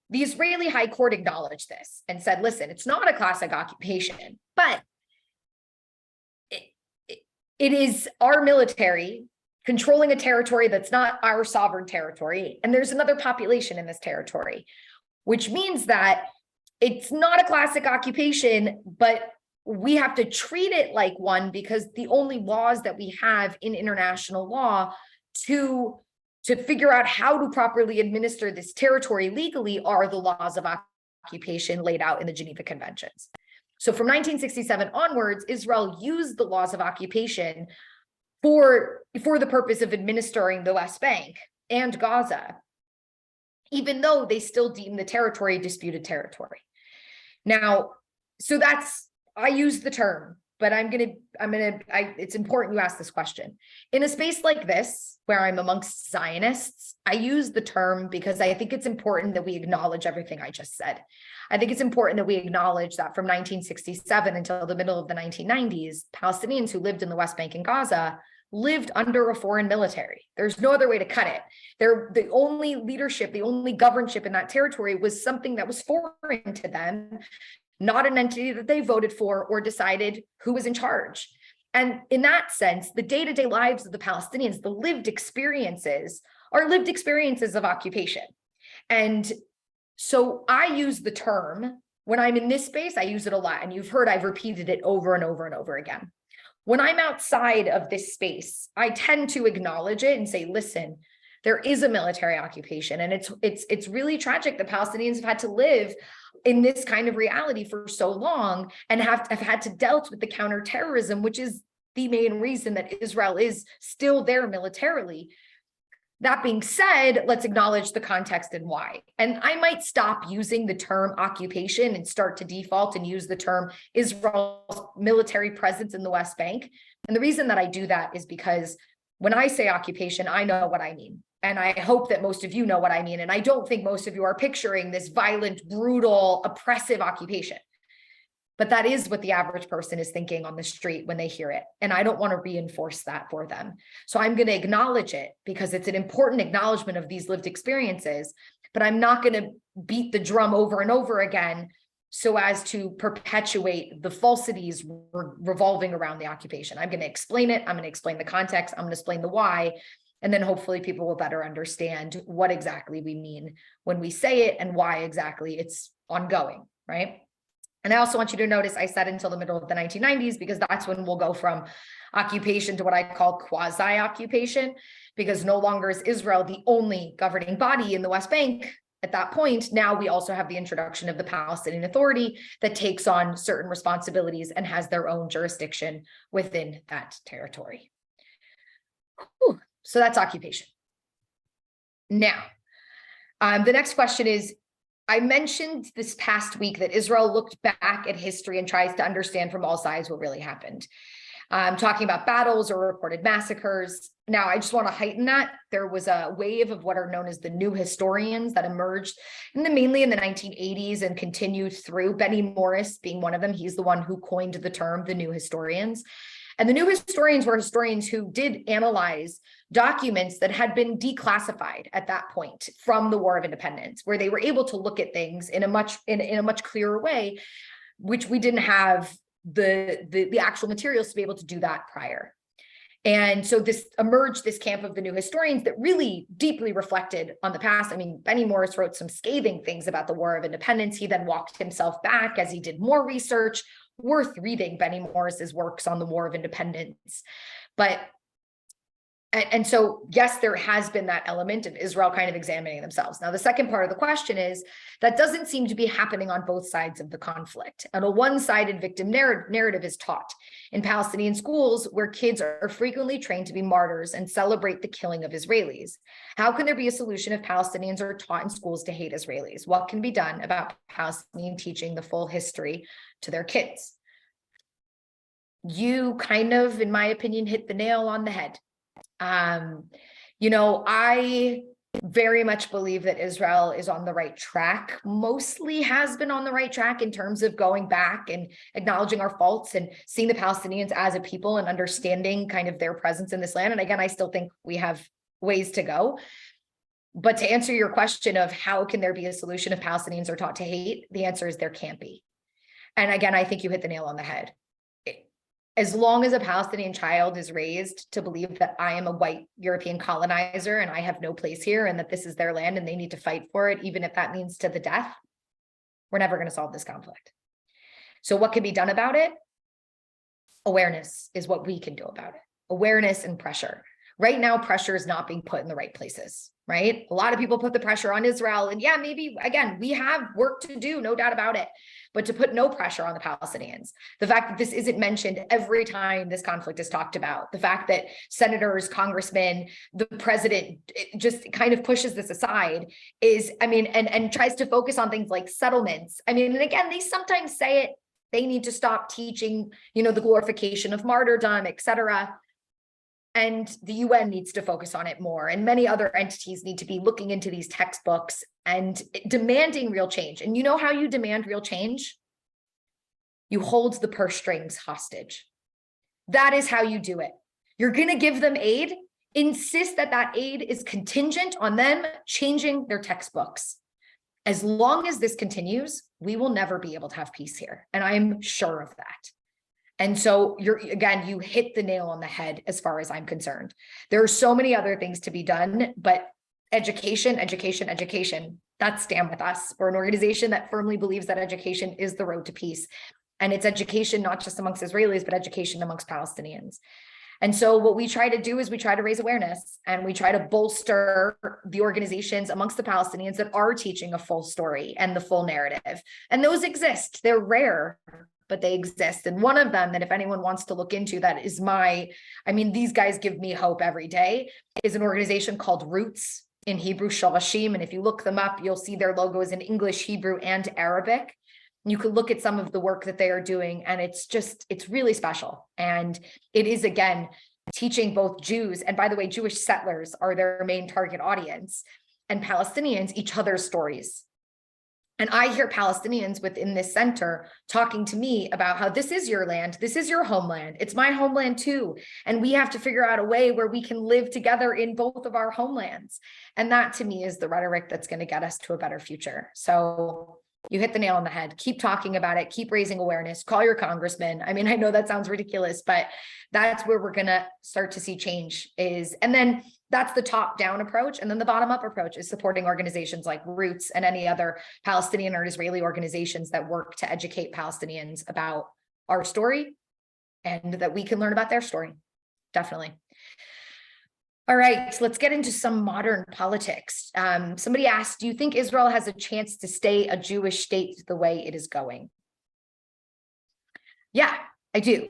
the Israeli High Court acknowledged this and said, listen, it's not a classic occupation, but it is our military controlling a territory that's not our sovereign territory. And there's another population in this territory, which means that it's not a classic occupation, but we have to treat it like one, because the only laws that we have in international law to figure out how to properly administer this territory legally are the laws of occupation laid out in the Geneva Conventions. So from 1967 onwards, Israel used the laws of occupation for the purpose of administering the West Bank and Gaza, even though they still deem the territory disputed territory. Now, so I use the term, but it's important you ask this question. In a space like this, where I'm amongst Zionists, I use the term because I think it's important that we acknowledge everything I just said. I think it's important that we acknowledge that from 1967 until the middle of the 1990s, Palestinians who lived in the West Bank and Gaza lived under a foreign military. There's no other way to cut it. The only leadership, the only governorship in that territory was something that was foreign to them, not an entity that they voted for or decided who was in charge. And in that sense, the day-to-day lives of the Palestinians, the lived experiences, are lived experiences of occupation. And so I use the term, when I'm in this space, I use it a lot. And you've heard I've repeated it over and over and over again. When I'm outside of this space, I tend to acknowledge it and say, listen, there is a military occupation. And it's really tragic that Palestinians have had to live in this kind of reality for so long and have had to dealt with the counterterrorism, which is the main reason that Israel is still there militarily. That being said, let's acknowledge the context and why. And I might stop using the term occupation and start to default and use the term Israel's military presence in the West Bank. And the reason that I do that is because when I say occupation, I know what I mean. And I hope that most of you know what I mean. And I don't think most of you are picturing this violent, brutal, oppressive occupation. But that is what the average person is thinking on the street when they hear it. And I don't want to reinforce that for them. So I'm going to acknowledge it because it's an important acknowledgement of these lived experiences, but I'm not going to beat the drum over and over again so as to perpetuate the falsities revolving around the occupation. I'm going to explain it. I'm going to explain the context. I'm going to explain the why. And then hopefully people will better understand what exactly we mean when we say it and why exactly it's ongoing, right? And I also want you to notice I said until the middle of the 1990s, because that's when we'll go from occupation to what I call quasi-occupation, because no longer is Israel the only governing body in the West Bank. At that point, now we also have the introduction of the Palestinian Authority that takes on certain responsibilities and has their own jurisdiction within that territory. Whew. So that's occupation. Now, the next question is, I mentioned this past week that Israel looked back at history and tries to understand from all sides what really happened. Talking about battles or reported massacres. Now, I just want to heighten that. There was a wave of what are known as the new historians that emerged mainly in the 1980s and continued through, Benny Morris being one of them. He's the one who coined the term, the new historians. And the new historians were historians who did analyze documents that had been declassified at that point from the War of Independence, where they were able to look at things in a much clearer way, which we didn't have the actual materials to be able to do that prior. And so this camp of the new historians that really deeply reflected on the past. I mean, Benny Morris wrote some scathing things about the War of Independence. He then walked himself back as he did more research. Worth reading Benny Morris's works on the War of Independence. And so, yes, there has been that element of Israel kind of examining themselves. Now, the second part of the question is that doesn't seem to be happening on both sides of the conflict. And a one-sided victim narrative is taught in Palestinian schools where kids are frequently trained to be martyrs and celebrate the killing of Israelis. How can there be a solution if Palestinians are taught in schools to hate Israelis? What can be done about Palestinian teaching the full history to their kids? You kind of, in my opinion, hit the nail on the head. I very much believe that Israel is on the right track, mostly has been on the right track in terms of going back and acknowledging our faults and seeing the Palestinians as a people and understanding kind of their presence in this land. And again, I still think we have ways to go. But to answer your question of how can there be a solution if Palestinians are taught to hate, the answer is there can't be. And again, I think you hit the nail on the head. As long as a Palestinian child is raised to believe that I am a white European colonizer and I have no place here and that this is their land and they need to fight for it, even if that means to the death, we're never going to solve this conflict. So what can be done about it? Awareness is what we can do about it. Awareness and pressure. Right now, pressure is not being put in the right places, right? A lot of people put the pressure on Israel. And yeah, maybe, again, we have work to do, no doubt about it. But to put no pressure on the Palestinians, the fact that this isn't mentioned every time this conflict is talked about, the fact that senators, congressmen, the president just kind of pushes this aside and tries to focus on things like settlements. And again, they sometimes say it, they need to stop teaching, the glorification of martyrdom, et cetera. And the UN needs to focus on it more. And many other entities need to be looking into these textbooks and demanding real change. And you know how you demand real change? You hold the purse strings hostage. That is how you do it. You're going to give them aid, insist that that aid is contingent on them changing their textbooks. As long as this continues, we will never be able to have peace here. And I'm sure of that. And so you hit the nail on the head as far as I'm concerned. There are so many other things to be done, but education, that's Stand With Us. We're an organization that firmly believes that education is the road to peace. And it's education, not just amongst Israelis, but education amongst Palestinians. And so what we try to do is we try to raise awareness and we try to bolster the organizations amongst the Palestinians that are teaching a full story and the full narrative. And those exist. They're rare, but they exist. And one of them that if anyone wants to look into that is these guys give me hope every day, is an organization called Roots, in Hebrew, Shavashim. And if you look them up, you'll see their logo is in English, Hebrew, and Arabic. You can look at some of the work that they are doing, and it's really special. And it is, again, teaching both Jews, and by the way, Jewish settlers are their main target audience, and Palestinians, each other's stories. And I hear Palestinians within this center talking to me about how this is your land, this is your homeland, it's my homeland too. And we have to figure out a way where we can live together in both of our homelands. And that to me is the rhetoric that's going to get us to a better future. So You hit the nail on the head. Keep talking about it. Keep raising awareness. Call your congressman. I mean, I know that sounds ridiculous, but that's where we're going to start to see change and then that's the top down approach. And then the bottom up approach is supporting organizations like Roots and any other Palestinian or Israeli organizations that work to educate Palestinians about our story and that we can learn about their story. Definitely. All right, let's get into some modern politics. Somebody asked, do you think Israel has a chance to stay a Jewish state the way it is going? Yeah, I do.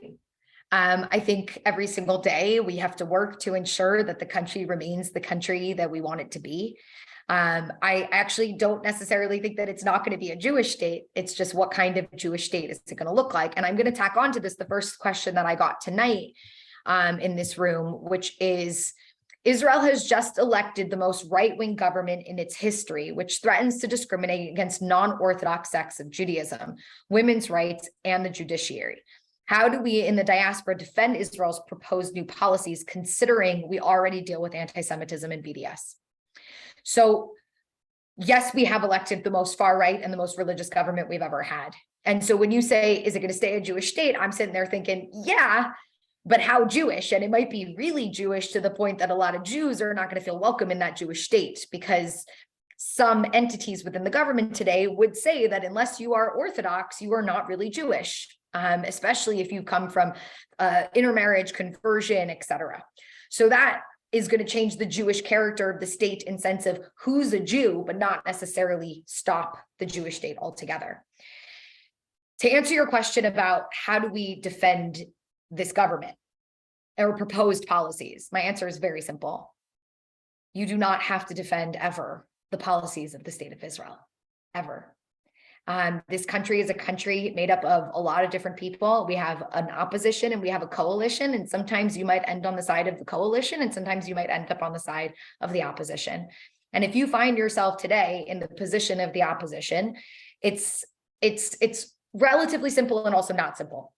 I think every single day we have to work to ensure that the country remains the country that we want it to be. I actually don't necessarily think that it's not going to be a Jewish state. It's just what kind of Jewish state is it going to look like? And I'm going to tack on to this the first question that I got tonight in this room, which is, Israel has just elected the most right-wing government in its history, which threatens to discriminate against non-Orthodox sects of Judaism, women's rights, and the judiciary. How do we in the diaspora defend Israel's proposed new policies, considering we already deal with anti-Semitism and BDS? So yes, we have elected the most far right and the most religious government we've ever had. And so when you say, is it going to stay a Jewish state? I'm sitting there thinking, yeah, but how Jewish? And it might be really Jewish to the point that a lot of Jews are not going to feel welcome in that Jewish state, because some entities within the government today would say that unless you are Orthodox, you are not really Jewish, especially if you come from intermarriage, conversion, etc. So that is going to change the Jewish character of the state in sense of who's a Jew, but not necessarily stop the Jewish state altogether. To answer your question about how do we defend this government or proposed policies, my answer is very simple. You do not have to defend ever the policies of the state of Israel, ever. This country is a country made up of a lot of different people. We have an opposition and we have a coalition, and sometimes you might end on the side of the coalition and sometimes you might end up on the side of the opposition. And if you find yourself today in the position of the opposition, it's relatively simple and also not simple,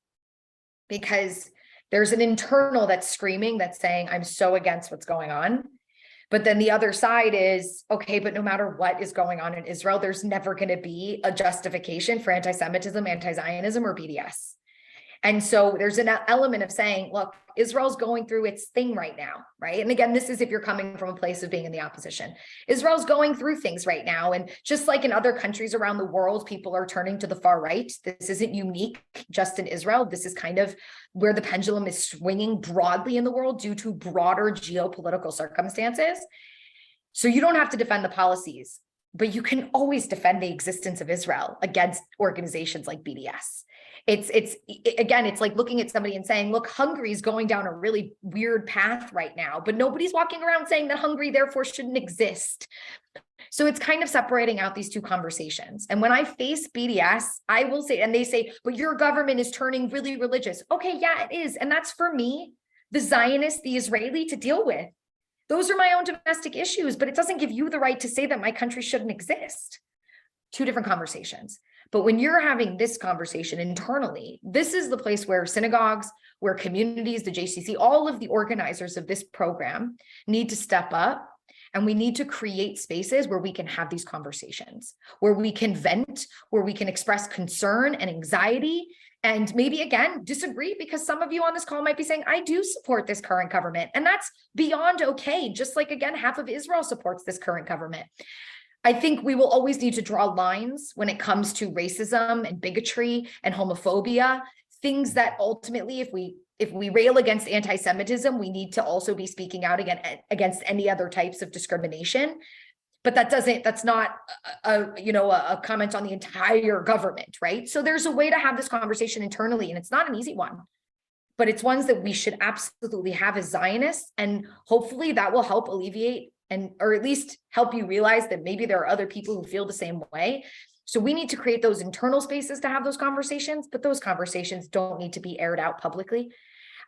because there's an internal that's screaming, that's saying, I'm so against what's going on. But then the other side is, okay, but no matter what is going on in Israel, there's never going to be a justification for anti-Semitism, anti-Zionism, or BDS. And so there's an element of saying, look, Israel's going through its thing right now, right? And again, this is if you're coming from a place of being in the opposition. Israel's going through things right now. And just like in other countries around the world, people are turning to the far right. This isn't unique just in Israel. This is kind of where the pendulum is swinging broadly in the world due to broader geopolitical circumstances. So you don't have to defend the policies, but you can always defend the existence of Israel against organizations like BDS. It's like looking at somebody and saying, look, Hungary is going down a really weird path right now, but nobody's walking around saying that Hungary therefore shouldn't exist. So it's kind of separating out these two conversations. And when I face BDS, I will say, and they say, but your government is turning really religious. Okay, yeah, it is. And that's for me, the Zionist, the Israeli, to deal with. Those are my own domestic issues, but it doesn't give you the right to say that my country shouldn't exist. Two different conversations. But when you're having this conversation internally, this is the place where synagogues, where communities, the JCC, all of the organizers of this program need to step up, and we need to create spaces where we can have these conversations, where we can vent, where we can express concern and anxiety, and maybe again, disagree, because some of you on this call might be saying, I do support this current government, and that's beyond okay. Just like, again, half of Israel supports this current government. I think we will always need to draw lines when it comes to racism and bigotry and homophobia, things that ultimately, if we rail against anti-Semitism, we need to also be speaking out against any other types of discrimination. But that's not a comment on the entire government, right? So there's a way to have this conversation internally, and it's not an easy one, but it's ones that we should absolutely have as Zionists, and hopefully that will help alleviate or at least help you realize that maybe there are other people who feel the same way. So we need to create those internal spaces to have those conversations, but those conversations don't need to be aired out publicly.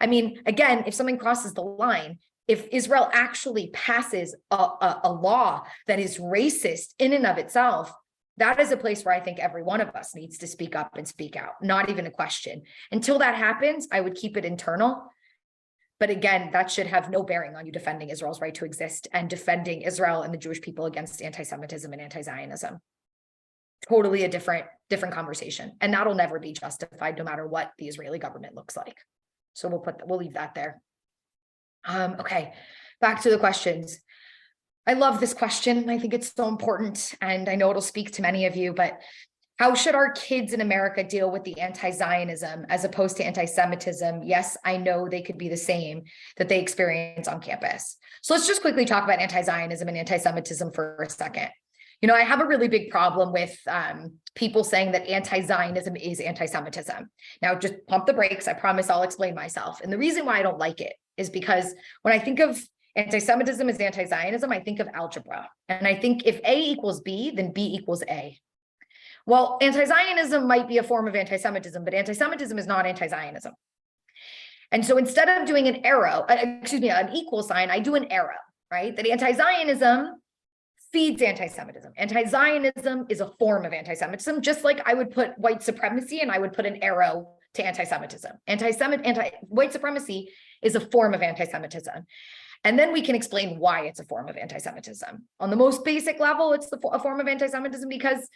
I mean, again, if something crosses the line, if Israel actually passes a law that is racist in and of itself, that is a place where I think every one of us needs to speak up and speak out, not even a question. Until that happens, I would keep it internal. But again, that should have no bearing on you defending Israel's right to exist and defending Israel and the Jewish people against anti-Semitism and anti-Zionism. totally a different conversation. And that'll never be justified no matter what the Israeli government looks like. So we'll leave that there. Okay, back to the questions. I love this question. I think it's so important, and I know it'll speak to many of you, but how should our kids in America deal with the anti-Zionism as opposed to anti-Semitism? Yes, I know they could be the same that they experience on campus. So let's just quickly talk about anti-Zionism and anti-Semitism for a second. You know, I have a really big problem with people saying that anti-Zionism is anti-Semitism. Now, just pump the brakes. I promise I'll explain myself. And the reason why I don't like it is because when I think of anti-Semitism as anti-Zionism, I think of algebra. And I think if A equals B, then B equals A. Well, anti-Zionism might be a form of anti-Semitism, but anti-Semitism is not anti-Zionism. And so instead of doing an arrow, an equal sign, I do an arrow, right? That anti-Zionism feeds anti-Semitism. Anti-Zionism is a form of anti-Semitism, just like I would put white supremacy and I would put an arrow to anti-Semitism. White supremacy is a form of anti-Semitism. And then we can explain why it's a form of anti-Semitism. On the most basic level, it's a form of anti-Semitism because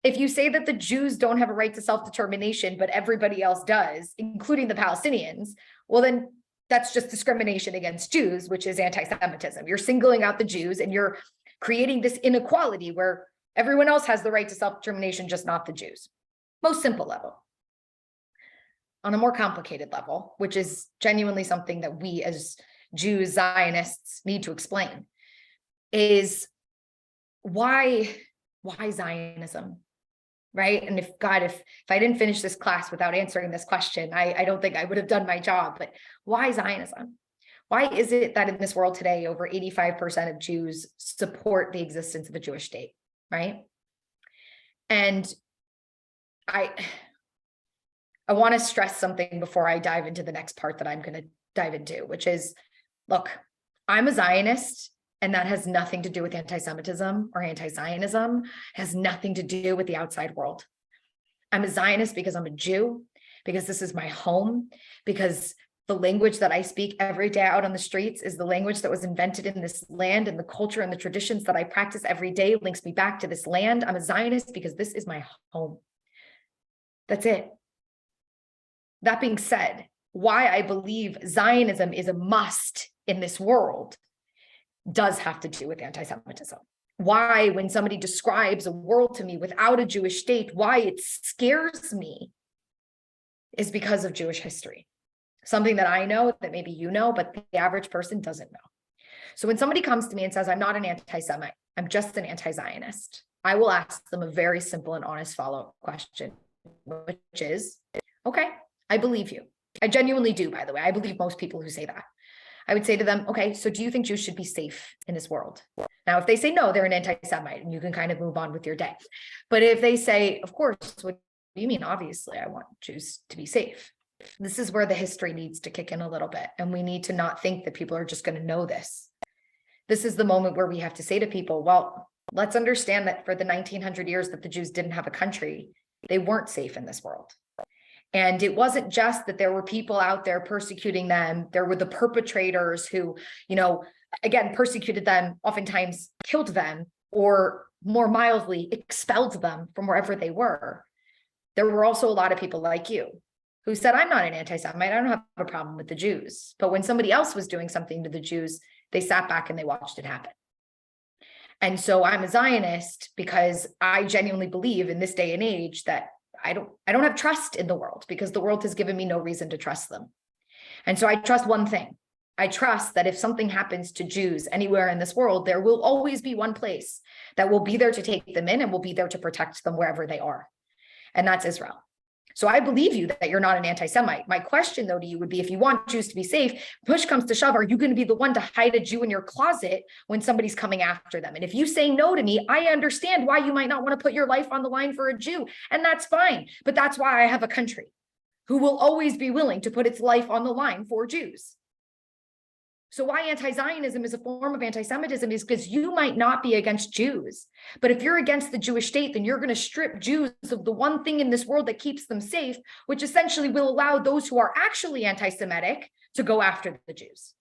if you say that the Jews don't have a right to self-determination, but everybody else does, including the Palestinians, well, then that's just discrimination against Jews, which is anti-Semitism. You're singling out the Jews and you're creating this inequality where everyone else has the right to self-determination, just not the Jews. Most simple level. On a more complicated level, which is genuinely something that we as Jews, Zionists need to explain, is why Zionism? Right? And if I didn't finish this class without answering this question, I don't think I would have done my job. But why Zionism? Why is it that in this world today, over 85% of Jews support the existence of a Jewish state, right? And I want to stress something before I dive into the next part that I'm going to dive into, which is, look, I'm a Zionist, and that has nothing to do with anti-Semitism or anti-Zionism. It has nothing to do with the outside world. I'm a Zionist because I'm a Jew, because this is my home, because the language that I speak every day out on the streets is the language that was invented in this land, and the culture and the traditions that I practice every day links me back to this land. I'm a Zionist because this is my home. That's it. That being said, why I believe Zionism is a must in this world does have to do with anti-Semitism. Why, when somebody describes a world to me without a Jewish state, why it scares me is because of Jewish history. Something that I know, that maybe you know, but the average person doesn't know. So when somebody comes to me and says, I'm not an anti-Semite, I'm just an anti-Zionist, I will ask them a very simple and honest follow-up question, which is, okay, I believe you. I genuinely do, by the way. I believe most people who say that. I would say to them, okay, so do you think Jews should be safe in this world? Now, if they say no, they're an anti-Semite, and you can kind of move on with your day. But if they say, of course, what do you mean? Obviously, I want Jews to be safe. This is where the history needs to kick in a little bit. And we need to not think that people are just going to know this. This is the moment where we have to say to people, well, let's understand that for the 1900 years that the Jews didn't have a country, they weren't safe in this world. And it wasn't just that there were people out there persecuting them. There were the perpetrators who, again, persecuted them, oftentimes killed them, or more mildly, expelled them from wherever they were. There were also a lot of people like you who said, I'm not an anti-Semite. I don't have a problem with the Jews. But when somebody else was doing something to the Jews, they sat back and they watched it happen. And so I'm a Zionist because I genuinely believe in this day and age that I don't have trust in the world, because the world has given me no reason to trust them. And so I trust one thing. I trust that if something happens to Jews anywhere in this world, there will always be one place that will be there to take them in and will be there to protect them wherever they are. And that's Israel. So I believe you that you're not an anti-Semite. My question, though, to you would be, if you want Jews to be safe, push comes to shove, are you going to be the one to hide a Jew in your closet when somebody's coming after them? And if you say no to me, I understand why you might not want to put your life on the line for a Jew, and that's fine. But that's why I have a country who will always be willing to put its life on the line for Jews. So why anti-Zionism is a form of anti-Semitism is because you might not be against Jews. But if you're against the Jewish state, then you're going to strip Jews of the one thing in this world that keeps them safe, which essentially will allow those who are actually anti-Semitic to go after the Jews.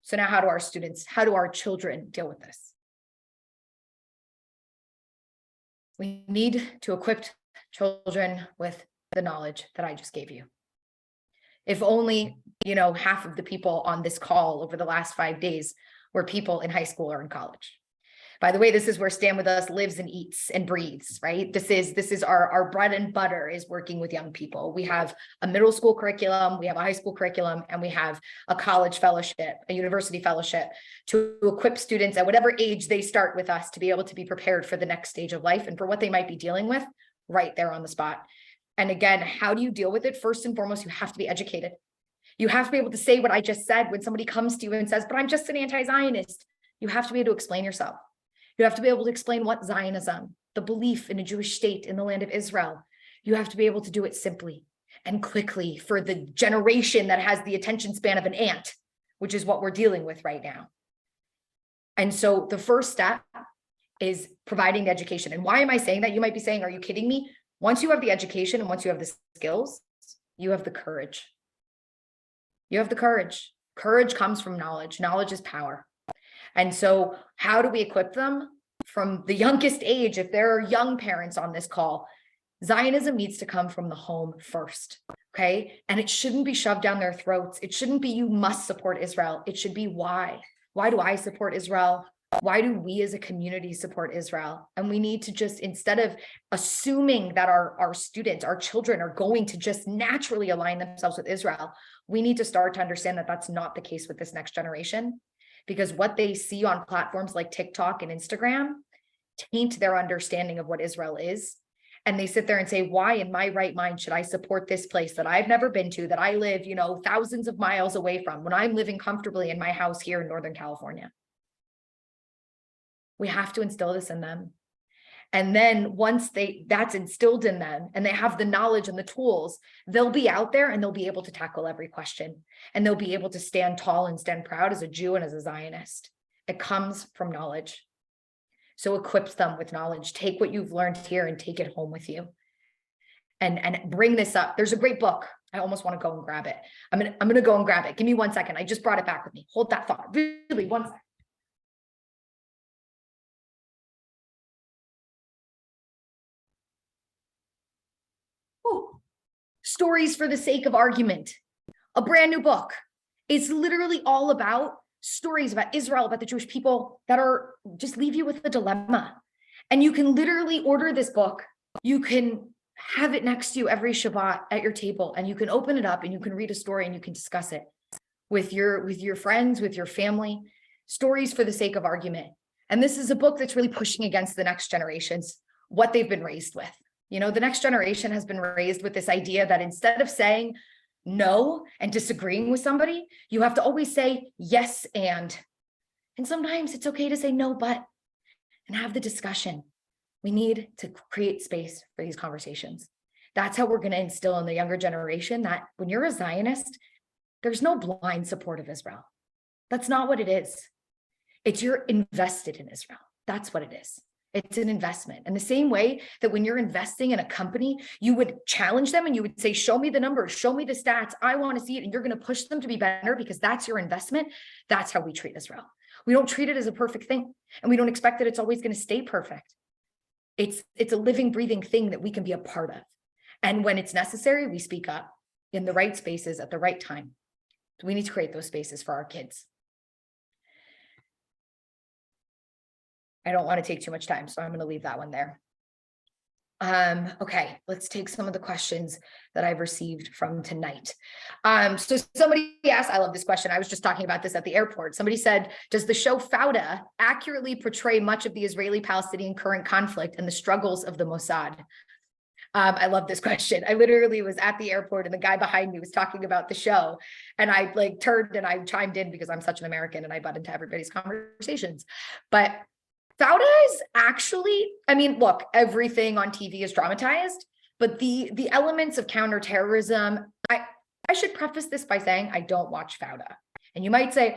So now how do our children deal with this? We need to equip children with the knowledge that I just gave you. If only, half of the people on this call over the last 5 days were people in high school or in college. By the way, this is where Stand With Us lives and eats and breathes, right? This is our bread and butter, is working with young people. We have a middle school curriculum, we have a high school curriculum, and we have a college fellowship, a university fellowship to equip students at whatever age they start with us to be able to be prepared for the next stage of life and for what they might be dealing with right there on the spot. And again, how do you deal with it? First and foremost, you have to be educated. You have to be able to say what I just said when somebody comes to you and says, but I'm just an anti-Zionist. You have to be able to explain yourself. You have to be able to explain what Zionism, the belief in a Jewish state in the land of Israel. You have to be able to do it simply and quickly for the generation that has the attention span of an ant, which is what we're dealing with right now. And so the first step is providing the education. And why am I saying that? You might be saying, are you kidding me? Once you have the education and once you have the skills, you have the courage. You have the courage. Courage comes from knowledge. Knowledge is power. And so how do we equip them from the youngest age? If there are young parents on this call, Zionism needs to come from the home first, okay? And it shouldn't be shoved down their throats. It shouldn't be, you must support Israel. It should be why. Why do I support Israel? Why do we as a community support Israel? And we need to just, instead of assuming that our students, our children are going to just naturally align themselves with Israel, we need to start to understand that that's not the case with this next generation. Because what they see on platforms like TikTok and Instagram taint their understanding of what Israel is. And they sit there and say, why in my right mind should I support this place that I've never been to, that I live, thousands of miles away from, when I'm living comfortably in my house here in Northern California? We have to instill this in them. And then once that's instilled in them and they have the knowledge and the tools, they'll be out there and they'll be able to tackle every question. And they'll be able to stand tall and stand proud as a Jew and as a Zionist. It comes from knowledge. So equip them with knowledge. Take what you've learned here and take it home with you. And bring this up. There's a great book. I almost want to go and grab it. I'm gonna go and grab it. Give me 1 second. I just brought it back with me. Hold that thought. Really, 1 second. Stories for the Sake of Argument, a brand new book. It's literally all about stories about Israel, about the Jewish people that are just leave you with a dilemma. And you can literally order this book. You can have it next to you every Shabbat at your table, and you can open it up and you can read a story and you can discuss it with your friends, with your family. Stories for the Sake of Argument. And this is a book that's really pushing against the next generations, what they've been raised with. The next generation has been raised with this idea that instead of saying no and disagreeing with somebody, you have to always say yes and sometimes it's okay to say no, but, and have the discussion. We need to create space for these conversations. That's how we're going to instill in the younger generation that when you're a Zionist, there's no blind support of Israel. That's not what it is. It's you're invested in Israel. That's what it is. It's an investment. And the same way that when you're investing in a company, you would challenge them and you would say, show me the numbers, show me the stats. I want to see it. And you're going to push them to be better because that's your investment. That's how we treat Israel. We don't treat it as a perfect thing. And we don't expect that it's always going to stay perfect. It's a living, breathing thing that we can be a part of. And when it's necessary, we speak up in the right spaces at the right time. We need to create those spaces for our kids. I don't want to take too much time, so I'm going to leave that one there. Okay, let's take some of the questions that I've received from tonight. So somebody asked, I love this question. I was just talking about this at the airport. Somebody said, does the show Fauda accurately portray much of the Israeli-Palestinian current conflict and the struggles of the Mossad? I love this question. I literally was at the airport and the guy behind me was talking about the show. And I turned and I chimed in because I'm such an American and I butt into everybody's conversations. But Fauda is actually, look, everything on TV is dramatized, but the elements of counterterrorism, I should preface this by saying I don't watch Fauda. And you might say,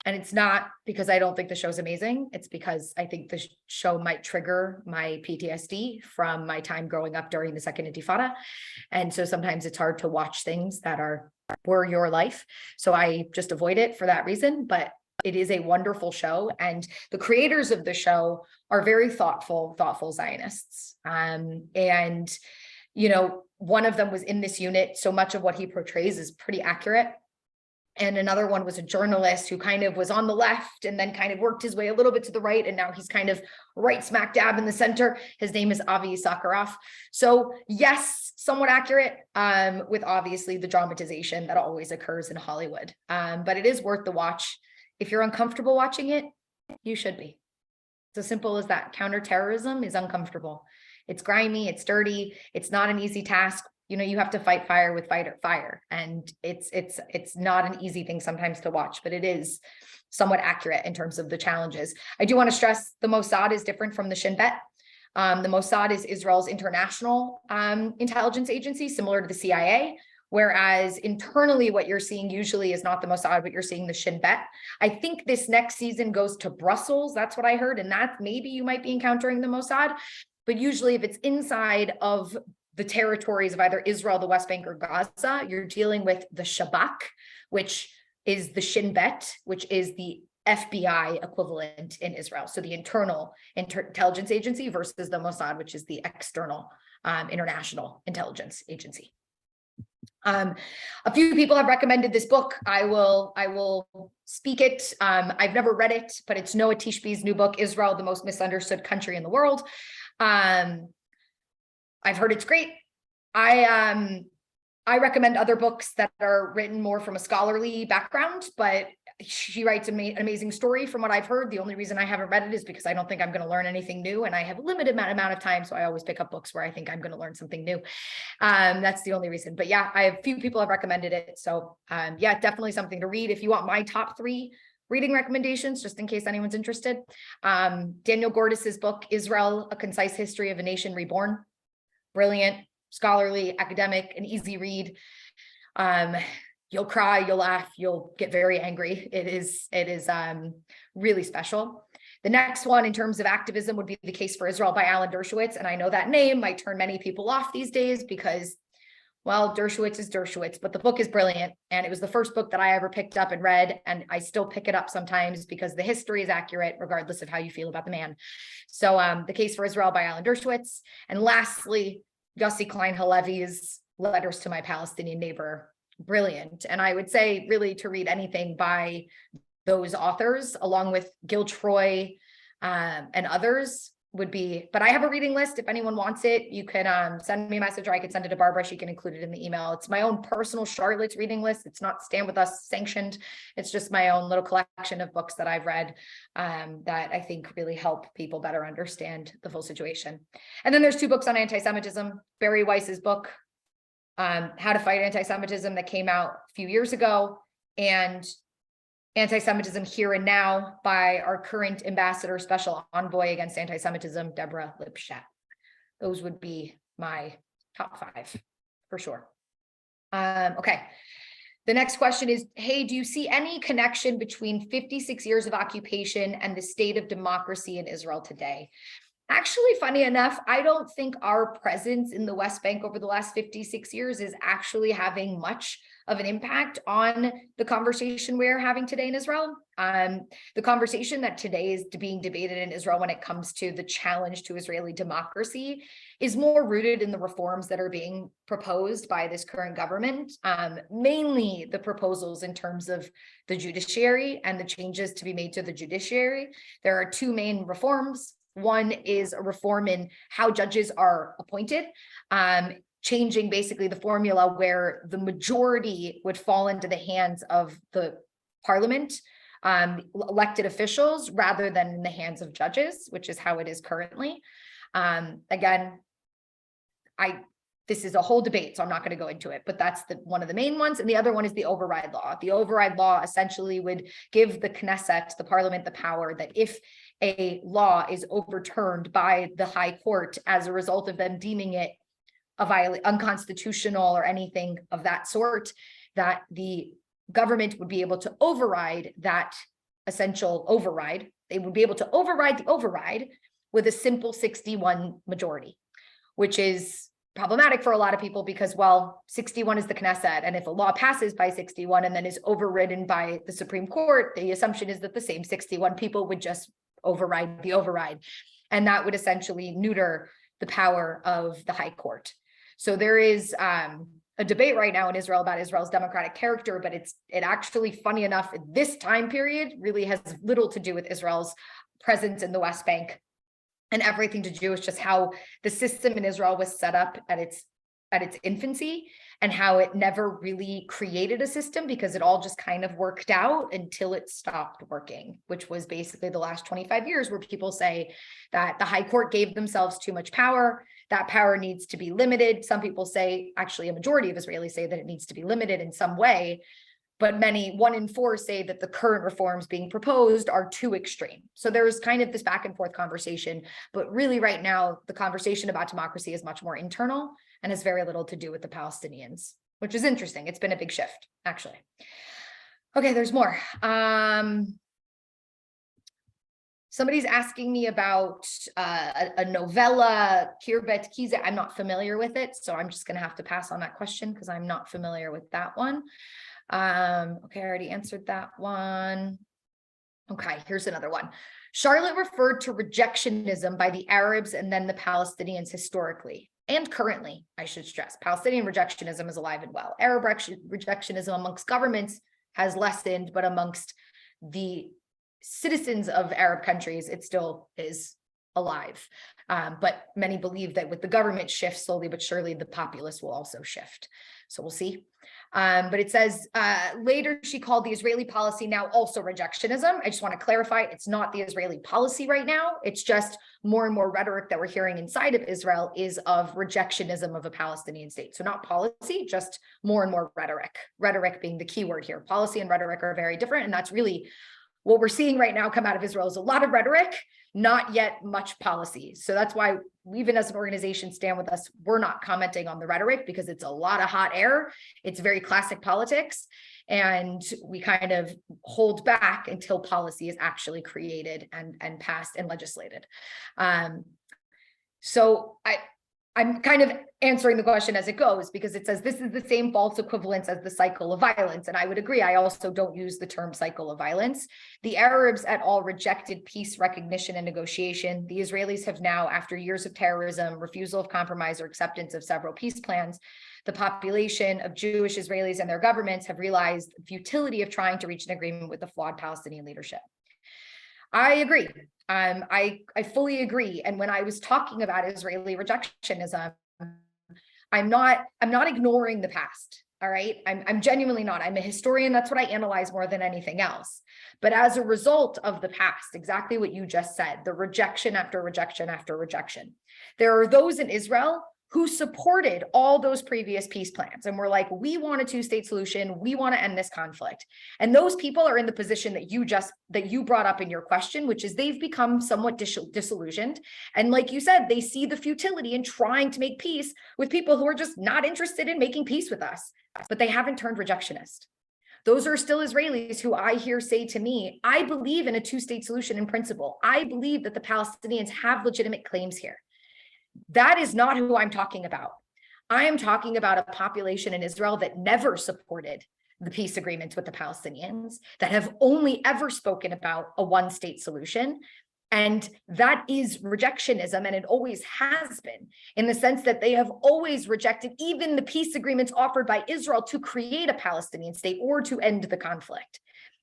and it's not because I don't think the show's amazing. It's because I think the show might trigger my PTSD from my time growing up during the Second Intifada. And so sometimes it's hard to watch things that were your life. So I just avoid it for that reason. But It is a wonderful show, and the creators of the show are very thoughtful Zionists. And, you know, one of them was in this unit, so much of what he portrays is pretty accurate. And another one was a journalist who kind of was on the left and then kind of worked his way a little bit to the right. And now he's kind of right smack dab in the center. His name is Avi Sakharov. So yes, somewhat accurate, with obviously the dramatization that always occurs in Hollywood. But it is worth the watch. If you're uncomfortable watching it, you should be. It's as simple as that. Counterterrorism is uncomfortable. It's grimy, it's dirty, it's not an easy task. You know, you have to fight fire with fire. And it's not an easy thing sometimes to watch, but it is somewhat accurate in terms of the challenges. I do want to stress the Mossad is different from the Shin Bet. The Mossad is Israel's international intelligence agency, similar to the CIA, whereas internally what you're seeing usually is not the Mossad, but you're seeing the Shin Bet. I think this next season goes to Brussels. That's what I heard. And that maybe you might be encountering the Mossad. But usually if it's inside of the territories of either Israel, the West Bank, or Gaza, you're dealing with the Shabak, which is the Shin Bet, which is the FBI equivalent in Israel. So the internal intelligence agency versus the Mossad, which is the external international intelligence agency. A few people have recommended this book. I will speak it. I've never read it, but it's Noah Tishby's new book, Israel, the Most Misunderstood Country in the World. I've heard it's great. I recommend other books that are written more from a scholarly background, but she writes an amazing story from what I've heard. The only reason I haven't read it is because I don't think I'm going to learn anything new, and I have a limited amount of time, so I always pick up books where I think I'm going to learn something new. That's the only reason. But yeah, a few people have recommended it, so yeah, definitely something to read. If you want my top 3 reading recommendations, just in case anyone's interested, Daniel Gordis's book, Israel, A Concise History of a Nation Reborn. Brilliant, scholarly, academic, an easy read. You'll cry, you'll laugh, you'll get very angry. It is really special. The next one in terms of activism would be The Case for Israel by Alan Dershowitz. And I know that name might turn many people off these days because, well, Dershowitz is Dershowitz, but the book is brilliant. And it was the first book that I ever picked up and read. And I still pick it up sometimes because the history is accurate, regardless of how you feel about the man. So The Case for Israel by Alan Dershowitz. And lastly, Yossi Klein Halevi's Letters to My Palestinian Neighbor. Brilliant. And I would say really to read anything by those authors, along with Gil Troy and others would be, but I have a reading list. If anyone wants it, you can send me a message, or I could send it to Barbara. She can include it in the email. It's my own personal Charlotte's reading list. It's not Stand With Us sanctioned. It's just my own little collection of books that I've read that I think really help people better understand the full situation. And then there's 2 books on anti-Semitism. Barry Weiss's book, How to Fight Anti-Semitism, that came out a few years ago, and Anti-Semitism Here and Now by our current ambassador, special envoy against anti-Semitism, Deborah Lipstadt. Those would be my top 5 for sure. Okay. The next question is, hey, do you see any connection between 56 years of occupation and the state of democracy in Israel today? Actually, funny enough, I don't think our presence in the West Bank over the last 56 years is actually having much of an impact on the conversation we're having today in Israel. The conversation that today is being debated in Israel when it comes to the challenge to Israeli democracy is more rooted in the reforms that are being proposed by this current government, mainly the proposals in terms of the judiciary and the changes to be made to the judiciary. There are 2 main reforms. One is a reform in how judges are appointed, changing basically the formula where the majority would fall into the hands of the parliament, elected officials, rather than in the hands of judges, which is how it is currently. Again, this is a whole debate, so I'm not going to go into it, but that's one of the main ones. And the other one is the override law. The override law essentially would give the Knesset, the parliament, the power that if a law is overturned by the high court as a result of them deeming it unconstitutional or anything of that sort, that the government would be able to override that essential override. They would be able to override the override with a simple 61 majority, which is problematic for a lot of people because, well, 61 is the Knesset. And if a law passes by 61 and then is overridden by the Supreme Court, the assumption is that the same 61 people would just override the override. And that would essentially neuter the power of the high court. So there is a debate right now in Israel about Israel's democratic character, but it actually, funny enough, this time period really has little to do with Israel's presence in the West Bank and everything to do with just how the system in Israel was set up at its infancy and how it never really created a system because it all just kind of worked out until it stopped working, which was basically the last 25 years where people say that the high court gave themselves too much power. That power needs to be limited. Some people say, actually a majority of Israelis say that it needs to be limited in some way, but 1 in 4 say that the current reforms being proposed are too extreme. So there's kind of this back and forth conversation, but really right now, the conversation about democracy is much more internal and has very little to do with the Palestinians, which is interesting. It's been a big shift, actually. Okay, there's more. Somebody's asking me about a novella, Kirbet Kize. I'm not familiar with it, so I'm just gonna have to pass on that question because I'm not familiar with that one. Okay, I already answered that one. Okay, here's another one. Charlotte referred to rejectionism by the Arabs and then the Palestinians historically and currently, I should stress. Palestinian rejectionism is alive and well. Arab rejectionism amongst governments has lessened, but amongst the citizens of Arab countries, it still is alive. But many believe that with the government shift slowly but surely, the populace will also shift. So we'll see. But it says later she called the Israeli policy now also rejectionism. I just want to clarify, it's not the Israeli policy right now. It's just more and more rhetoric that we're hearing inside of Israel is of rejectionism of a Palestinian state. So not policy, just more and more rhetoric. Rhetoric being the key word here. Policy and rhetoric are very different. And that's really what we're seeing right now come out of Israel is a lot of rhetoric, not yet much policy. So that's why even as an organization, Stand With Us, we're not commenting on the rhetoric because it's a lot of hot air. It's very classic politics. And we kind of hold back until policy is actually created and passed and legislated. So I'm kind of answering the question as it goes because it says this is the same false equivalence as the cycle of violence. And I would agree. I also don't use the term cycle of violence. The Arabs et al. Rejected peace, recognition, and negotiation. The Israelis have now, after years of terrorism, refusal of compromise, or acceptance of several peace plans, the population of Jewish Israelis and their governments have realized the futility of trying to reach an agreement with the flawed Palestinian leadership. I agree. I fully agree. And when I was talking about Israeli rejectionism, I'm not ignoring the past. All right. I'm genuinely not. I'm a historian. That's what I analyze more than anything else. But as a result of the past, exactly what you just said, the rejection after rejection after rejection, there are those in Israel who supported all those previous peace plans and were like, we want a two-state solution. We want to end this conflict. And those people are in the position that you brought up in your question, which is they've become somewhat disillusioned. And like you said, they see the futility in trying to make peace with people who are just not interested in making peace with us, but they haven't turned rejectionist. Those are still Israelis who I hear say to me, I believe in a two-state solution in principle. I believe that the Palestinians have legitimate claims here. That is not who I'm talking about. I am talking about a population in Israel that never supported the peace agreements with the Palestinians, that have only ever spoken about a one-state solution. And that is rejectionism, and it always has been, in the sense that they have always rejected even the peace agreements offered by Israel to create a Palestinian state or to end the conflict.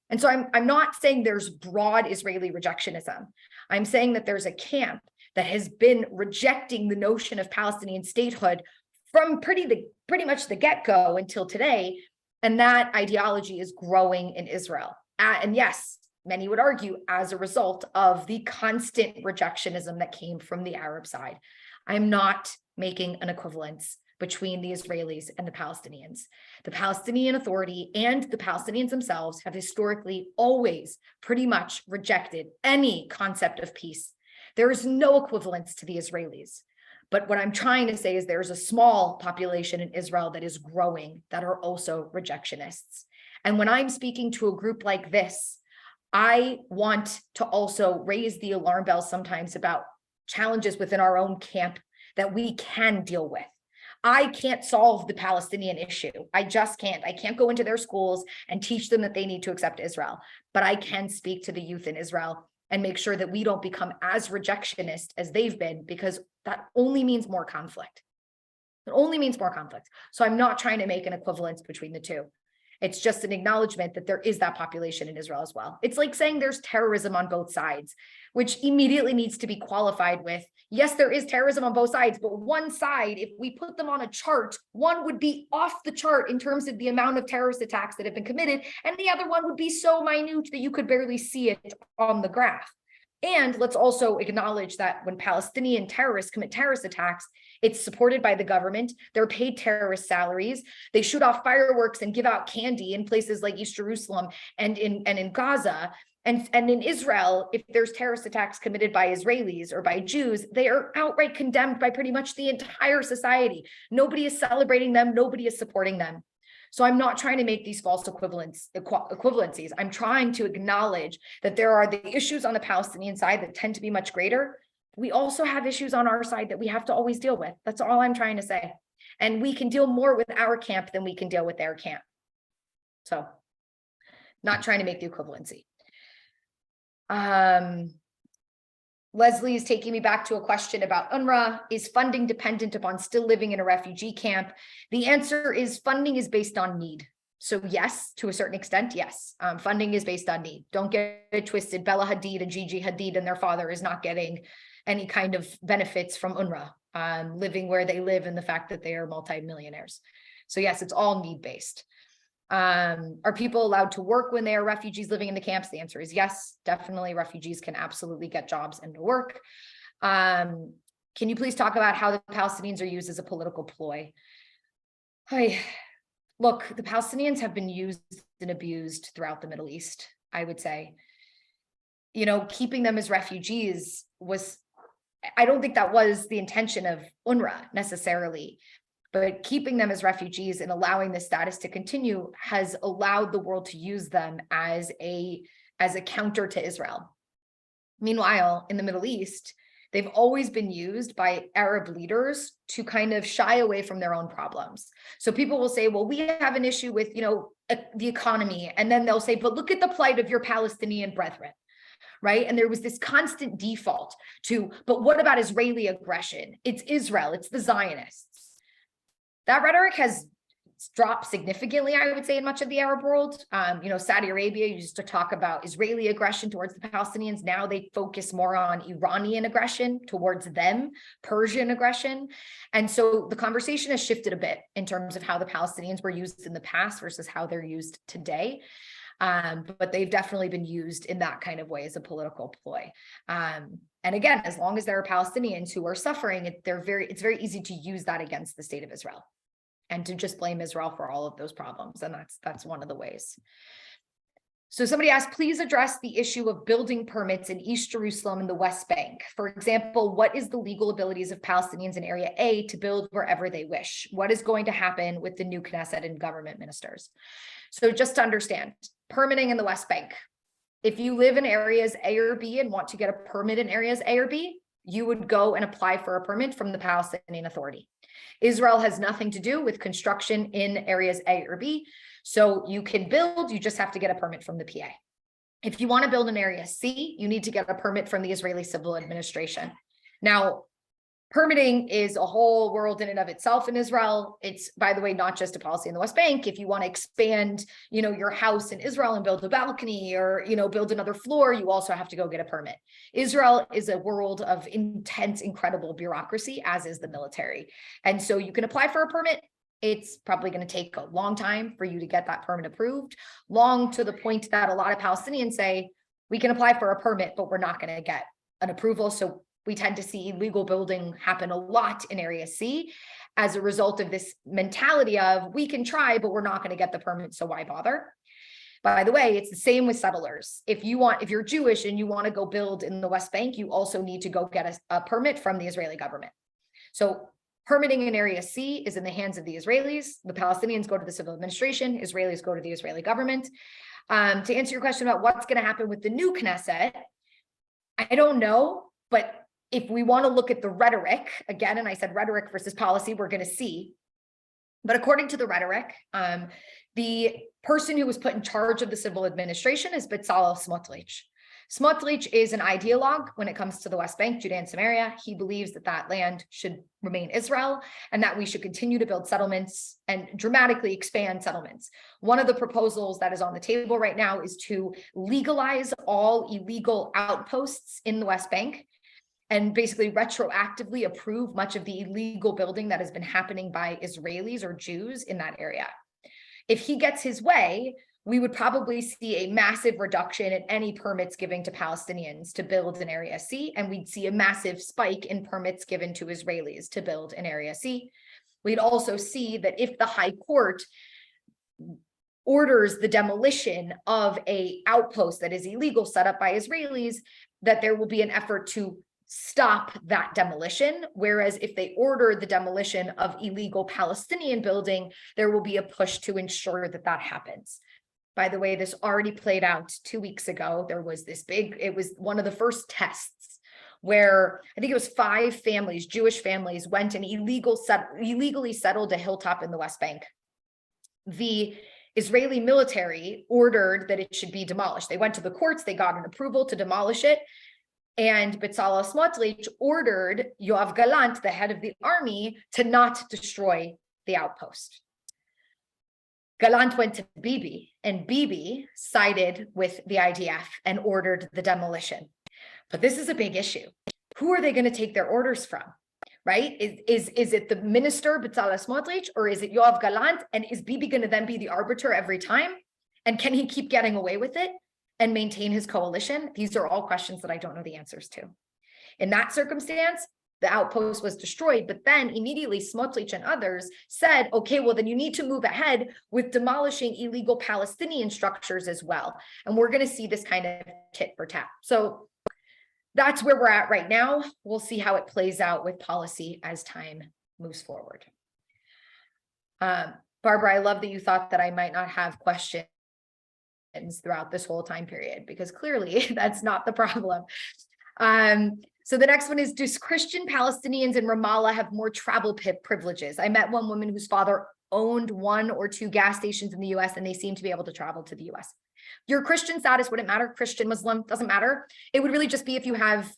And so I'm not saying there's broad Israeli rejectionism. I'm saying that there's a camp that has been rejecting the notion of Palestinian statehood from pretty much the get-go until today. And that ideology is growing in Israel. And yes, many would argue as a result of the constant rejectionism that came from the Arab side. I'm not making an equivalence between the Israelis and the Palestinians. The Palestinian Authority and the Palestinians themselves have historically always pretty much rejected any concept of peace. There is no equivalence to the Israelis. But what I'm trying to say is there's a small population in Israel that is growing that are also rejectionists. And when I'm speaking to a group like this, I want to also raise the alarm bells sometimes about challenges within our own camp that we can deal with. I can't solve the Palestinian issue. I just can't. I can't go into their schools and teach them that they need to accept Israel, but I can speak to the youth in Israel and make sure that we don't become as rejectionist as they've been, because that only means more conflict. It only means more conflict. So I'm not trying to make an equivalence between the two. It's just an acknowledgement that there is that population in Israel as well. It's like saying there's terrorism on both sides, which immediately needs to be qualified with, yes, there is terrorism on both sides, but one side, if we put them on a chart, one would be off the chart in terms of the amount of terrorist attacks that have been committed, and the other one would be so minute that you could barely see it on the graph. And let's also acknowledge that when Palestinian terrorists commit terrorist attacks, it's supported by the government. They're paid terrorist salaries. They shoot off fireworks and give out candy in places like East Jerusalem and in Gaza. And in Israel, if there's terrorist attacks committed by Israelis or by Jews, they are outright condemned by pretty much the entire society. Nobody is celebrating them. Nobody is supporting them. So I'm not trying to make these false equivalencies. I'm trying to acknowledge that there are the issues on the Palestinian side that tend to be much greater. We also have issues on our side that we have to always deal with. That's all I'm trying to say. And we can deal more with our camp than we can deal with their camp. So not trying to make the equivalency. Leslie is taking me back to a question about UNRWA. Is funding dependent upon still living in a refugee camp? The answer is funding is based on need. So yes, to a certain extent, yes. Funding is based on need. Don't get it twisted. Bella Hadid and Gigi Hadid and their father is not getting any kind of benefits from UNRWA, living where they live and the fact that they are multimillionaires. So yes, it's all need-based. Are people allowed to work when they are refugees living in the camps? The answer is yes, definitely. Refugees can absolutely get jobs and work. Can you please talk about how the Palestinians are used as a political ploy? Look, the Palestinians have been used and abused throughout the Middle East, I would say. You know, keeping them as refugees was, I don't think that was the intention of UNRWA necessarily. But keeping them as refugees and allowing this status to continue has allowed the world to use them as a counter to Israel. Meanwhile, in the Middle East, they've always been used by Arab leaders to kind of shy away from their own problems. So people will say, well, we have an issue with, the economy. And then they'll say, but look at the plight of your Palestinian brethren. Right. And there was this constant default to, but what about Israeli aggression? It's Israel, it's the Zionists. That rhetoric has dropped significantly, I would say, in much of the Arab world. Saudi Arabia used to talk about Israeli aggression towards the Palestinians. Now they focus more on Iranian aggression towards them, Persian aggression. And so the conversation has shifted a bit in terms of how the Palestinians were used in the past versus how they're used today. But they've definitely been used in that kind of way as a political ploy. And again, as long as there are Palestinians who are suffering, it's very easy to use that against the state of Israel and to just blame Israel for all of those problems. And that's one of the ways. So somebody asked, please address the issue of building permits in East Jerusalem and the West Bank. For example, what is the legal abilities of Palestinians in Area A to build wherever they wish? What is going to happen with the new Knesset and government ministers? So just to understand, permitting in the West Bank. If you live in areas A or B and want to get a permit in areas A or B, you would go and apply for a permit from the Palestinian Authority. Israel has nothing to do with construction in areas A or B. So you can build, you just have to get a permit from the PA. If you want to build in area C, you need to get a permit from the Israeli Civil Administration. Now, permitting is a whole world in and of itself in Israel. It's, by the way, not just a policy in the West Bank. If you want to expand, your house in Israel and build a balcony or, build another floor, you also have to go get a permit. Israel is a world of intense, incredible bureaucracy, as is the military. And so you can apply for a permit. It's probably going to take a long time for you to get that permit approved, long to the point that a lot of Palestinians say, we can apply for a permit, but we're not going to get an approval. So we tend to see illegal building happen a lot in Area C as a result of this mentality of we can try, but we're not going to get the permit, so why bother? By the way, it's the same with settlers. If you're Jewish and you want to go build in the West Bank, you also need to go get a permit from the Israeli government. So permitting in Area C is in the hands of the Israelis. The Palestinians go to the civil administration. Israelis go to the Israeli government. To answer your question about what's going to happen with the new Knesset, I don't know, but if we want to look at the rhetoric again, and I said rhetoric versus policy, we're going to see. But according to the rhetoric, the person who was put in charge of the civil administration is Bezalel Smotrich. Smotrich is an ideologue when it comes to the West Bank, Judea and Samaria. He believes that that land should remain Israel and that we should continue to build settlements and dramatically expand settlements. One of the proposals that is on the table right now is to legalize all illegal outposts in the West Bank and basically retroactively approve much of the illegal building that has been happening by Israelis or Jews in that area. If he gets his way, we would probably see a massive reduction in any permits given to Palestinians to build in Area C, and we'd see a massive spike in permits given to Israelis to build in Area C. We'd also see that if the High Court orders the demolition of an outpost that is illegal set up by Israelis, that there will be an effort to stop that demolition. Whereas if they order the demolition of illegal Palestinian building, there will be a push to ensure that that happens. By the way, this already played out 2 weeks ago. There was this it was one of the first tests where I think it was 5 families, Jewish families, went and illegally settled a hilltop in the West Bank. The Israeli military ordered that it should be demolished. They went to the courts, they got an approval to demolish it. And Bezalel Smotrich ordered Yoav Gallant, the head of the army, to not destroy the outpost. Gallant went to Bibi, and Bibi sided with the IDF and ordered the demolition. But this is a big issue. Who are they going to take their orders from, right? Is it the minister, Bezalel Smotrich, or is it Yoav Gallant? And is Bibi going to then be the arbiter every time? And can he keep getting away with it and maintain his coalition? These are all questions that I don't know the answers to. In that circumstance, the outpost was destroyed, but then immediately Smotrich and others said, okay, well, then you need to move ahead with demolishing illegal Palestinian structures as well. And we're going to see this kind of tit for tat. So that's where we're at right now. We'll see how it plays out with policy as time moves forward. Barbara, I love that you thought that I might not have questions throughout this whole time period, because clearly that's not the problem. So the next one is, do Christian Palestinians in Ramallah have more travel privileges? I met one woman whose father owned 1 or 2 gas stations in the US, and they seem to be able to travel to the US. Your Christian status wouldn't matter. Christian, Muslim, doesn't matter. It would really just be if you have,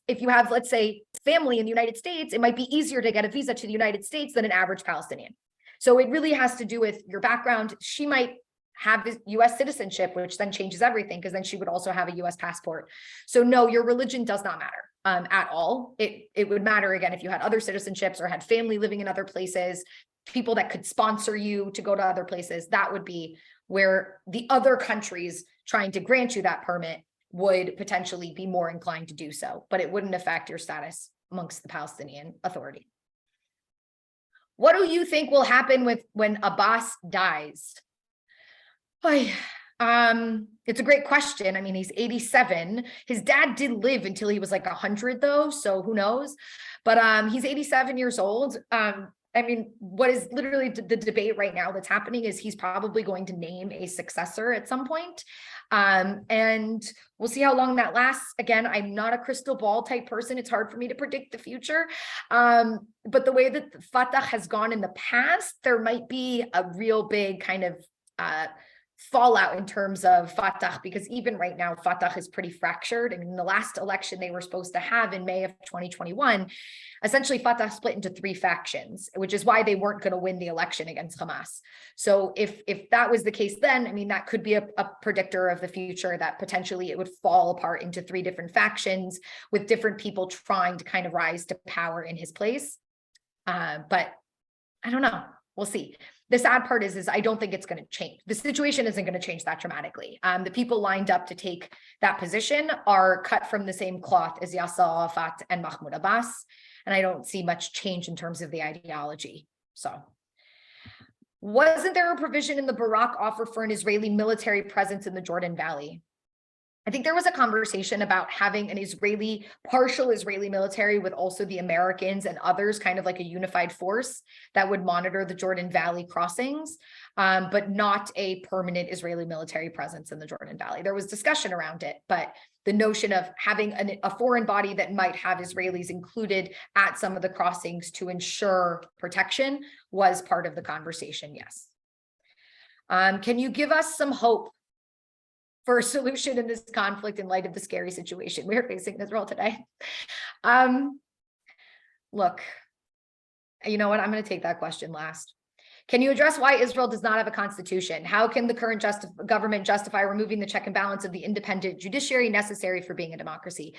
let's say, family in the United States, it might be easier to get a visa to the United States than an average Palestinian. So it really has to do with your background. She might have this US citizenship, which then changes everything, because then she would also have a US passport. So no, your religion does not matter at all. It would matter, again, if you had other citizenships or had family living in other places, people that could sponsor you to go to other places. That would be where the other countries trying to grant you that permit would potentially be more inclined to do so, but it wouldn't affect your status amongst the Palestinian Authority. What do you think will happen when Abbas dies? It's a great question. I mean, he's 87. His dad did live until he was like 100 though, so who knows? But he's 87 years old. I mean, what is literally the debate right now that's happening is he's probably going to name a successor at some point. And we'll see how long that lasts. Again, I'm not a crystal ball type person. It's hard for me to predict the future. But the way that Fatah has gone in the past, there might be a real big kind of fallout in terms of Fatah, because even right now, Fatah is pretty fractured. I mean, the last election they were supposed to have in May of 2021, essentially Fatah split into 3 factions, which is why they weren't going to win the election against Hamas. So if that was the case, then, I mean, that could be a predictor of the future, that potentially it would fall apart into 3 different factions with different people trying to kind of rise to power in his place. But I don't know. We'll see. The sad part is I don't think it's going to change. The situation isn't going to change that dramatically. The people lined up to take that position are cut from the same cloth as Yasser Arafat and Mahmoud Abbas, and I don't see much change in terms of the ideology. So, wasn't there a provision in the Barak offer for an Israeli military presence in the Jordan Valley? I think there was a conversation about having an partial Israeli military with also the Americans and others, kind of like a unified force that would monitor the Jordan Valley crossings, but not a permanent Israeli military presence in the Jordan Valley. There was discussion around it, but the notion of having a foreign body that might have Israelis included at some of the crossings to ensure protection was part of the conversation, yes. Can you give us some hope for a solution in this conflict in light of the scary situation we're facing in Israel today? Look, you know what? I'm going to take that question last. Can you address why Israel does not have a constitution? How can the current government justify removing the check and balance of the independent judiciary necessary for being a democracy?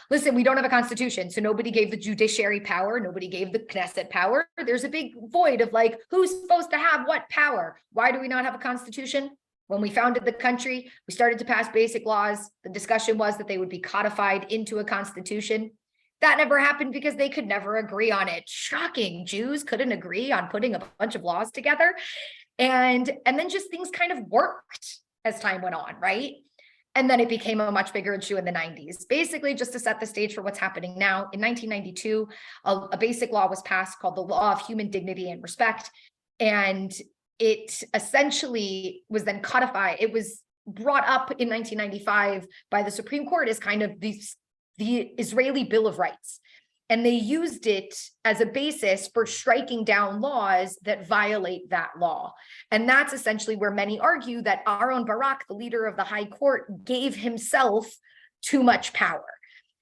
Listen, we don't have a constitution, so nobody gave the judiciary power. Nobody gave the Knesset power. There's a big void of like, who's supposed to have what power? Why do we not have a constitution? When we founded the country, we started to pass basic laws. The discussion was that they would be codified into a constitution. That never happened because they could never agree on it. Shocking. Jews couldn't agree on putting a bunch of laws together. And then just things kind of worked as time went on, right? And then it became a much bigger issue in the 90s. Basically, just to set the stage for what's happening now, in 1992, a basic law was passed called the Law of Human Dignity and Respect. And it essentially was then codified. It was brought up in 1995 by the Supreme Court as kind of the Israeli Bill of Rights. And they used it as a basis for striking down laws that violate that law. And that's essentially where many argue that Aaron Barak, the leader of the High Court, gave himself too much power.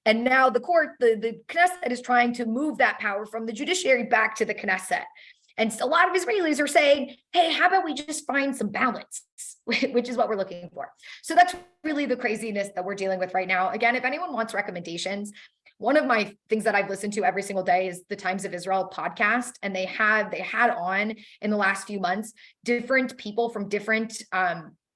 And now the court, the Knesset, is trying to move that power from the judiciary back to the Knesset. And a lot of Israelis are saying, hey, how about we just find some balance, which is what we're looking for. So that's really the craziness that we're dealing with right now. Again, if anyone wants recommendations, one of my things that I've listened to every single day is the Times of Israel podcast. And they had on in the last few months, different people from different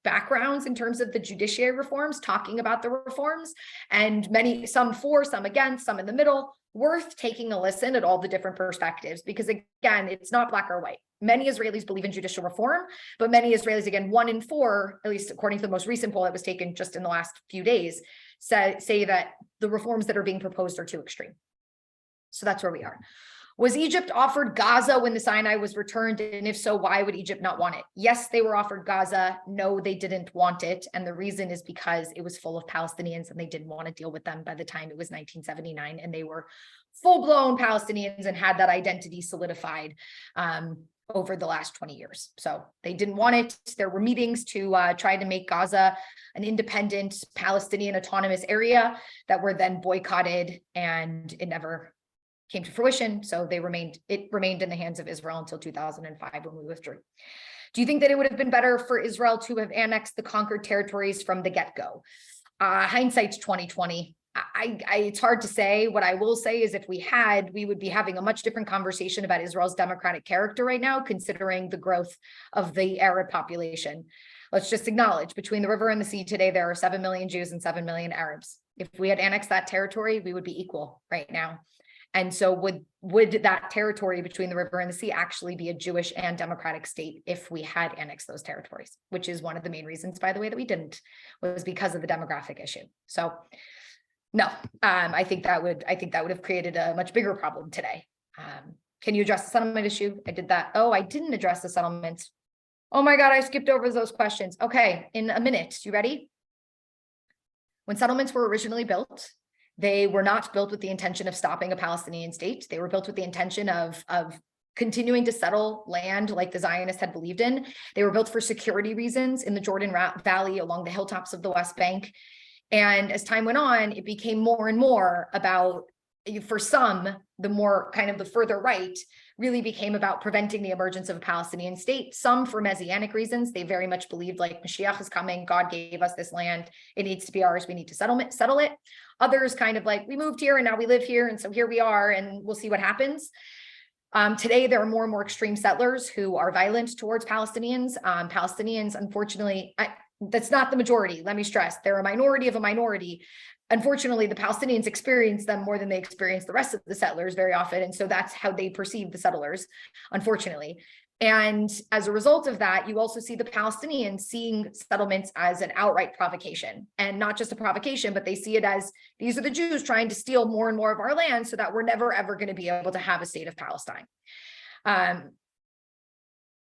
backgrounds in terms of the judiciary reforms, talking about the reforms, and some for, some against, some in the middle. Worth taking a listen at all the different perspectives, because again, it's not black or white. Many Israelis believe in judicial reform, but many Israelis, again, 1 in 4, at least according to the most recent poll that was taken just in the last few days, say that the reforms that are being proposed are too extreme. So that's where we are. Was Egypt offered Gaza when the Sinai was returned? And if so, why would Egypt not want it? Yes, they were offered Gaza. No, they didn't want it. And the reason is because it was full of Palestinians and they didn't want to deal with them by the time it was 1979. And they were full-blown Palestinians and had that identity solidified over the last 20 years. So they didn't want it. There were meetings to try to make Gaza an independent Palestinian autonomous area that were then boycotted, and it never came to fruition. So it remained in the hands of Israel until 2005 when we withdrew. Do you think that it would have been better for Israel to have annexed the conquered territories from the get-go? Hindsight's 2020. It's hard to say. What I will say is if we had, we would be having a much different conversation about Israel's democratic character right now, considering the growth of the Arab population. Let's just acknowledge, between the river and the sea today, there are 7 million Jews and 7 million Arabs. If we had annexed that territory, we would be equal right now. And so would that territory between the river and the sea actually be a Jewish and democratic state if we had annexed those territories, which is one of the main reasons, by the way, that we didn't, was because of the demographic issue. So no, I think that would have created a much bigger problem today. Can you address the settlement issue? I did that. Oh, I didn't address the settlement. Oh my God, I skipped over those questions. Okay, in a minute, you ready? When settlements were originally built, they were not built with the intention of stopping a Palestinian state. They were built with the intention of continuing to settle land like the Zionists had believed in. They were built for security reasons in the Jordan Valley along the hilltops of the West Bank. And as time went on, it became more and more about, for some, the more kind of the further right, really became about preventing the emergence of a Palestinian state. Some for messianic reasons. They very much believed like Mashiach is coming. God gave us this land. It needs to be ours. We need to settle it. Others kind of like, we moved here and now we live here. And so here we are and we'll see what happens. Today, there are more and more extreme settlers who are violent towards Palestinians. Palestinians, unfortunately, that's not the majority. Let me stress, they're a minority of a minority. Unfortunately, the Palestinians experience them more than they experience the rest of the settlers very often. And so that's how they perceive the settlers, unfortunately. And as a result of that, you also see the Palestinians seeing settlements as an outright provocation, and not just a provocation, but they see it as, these are the Jews trying to steal more and more of our land so that we're never, ever going to be able to have a state of Palestine.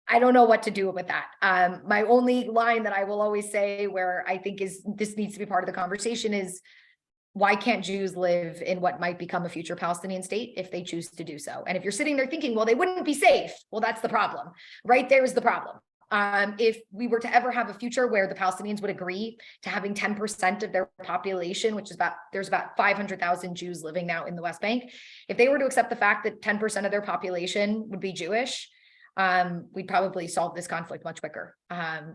I don't know what to do with that. My only line that I will always say, where I think this needs to be part of the conversation, is why can't Jews live in what might become a future Palestinian state if they choose to do so? And if you're sitting there thinking, well, they wouldn't be safe, well, that's the problem. Right there is the problem. If we were to ever have a future where the Palestinians would agree to having 10% of their population, which is there's about 500,000 Jews living now in the West Bank. If they were to accept the fact that 10% of their population would be Jewish, we'd probably solve this conflict much quicker.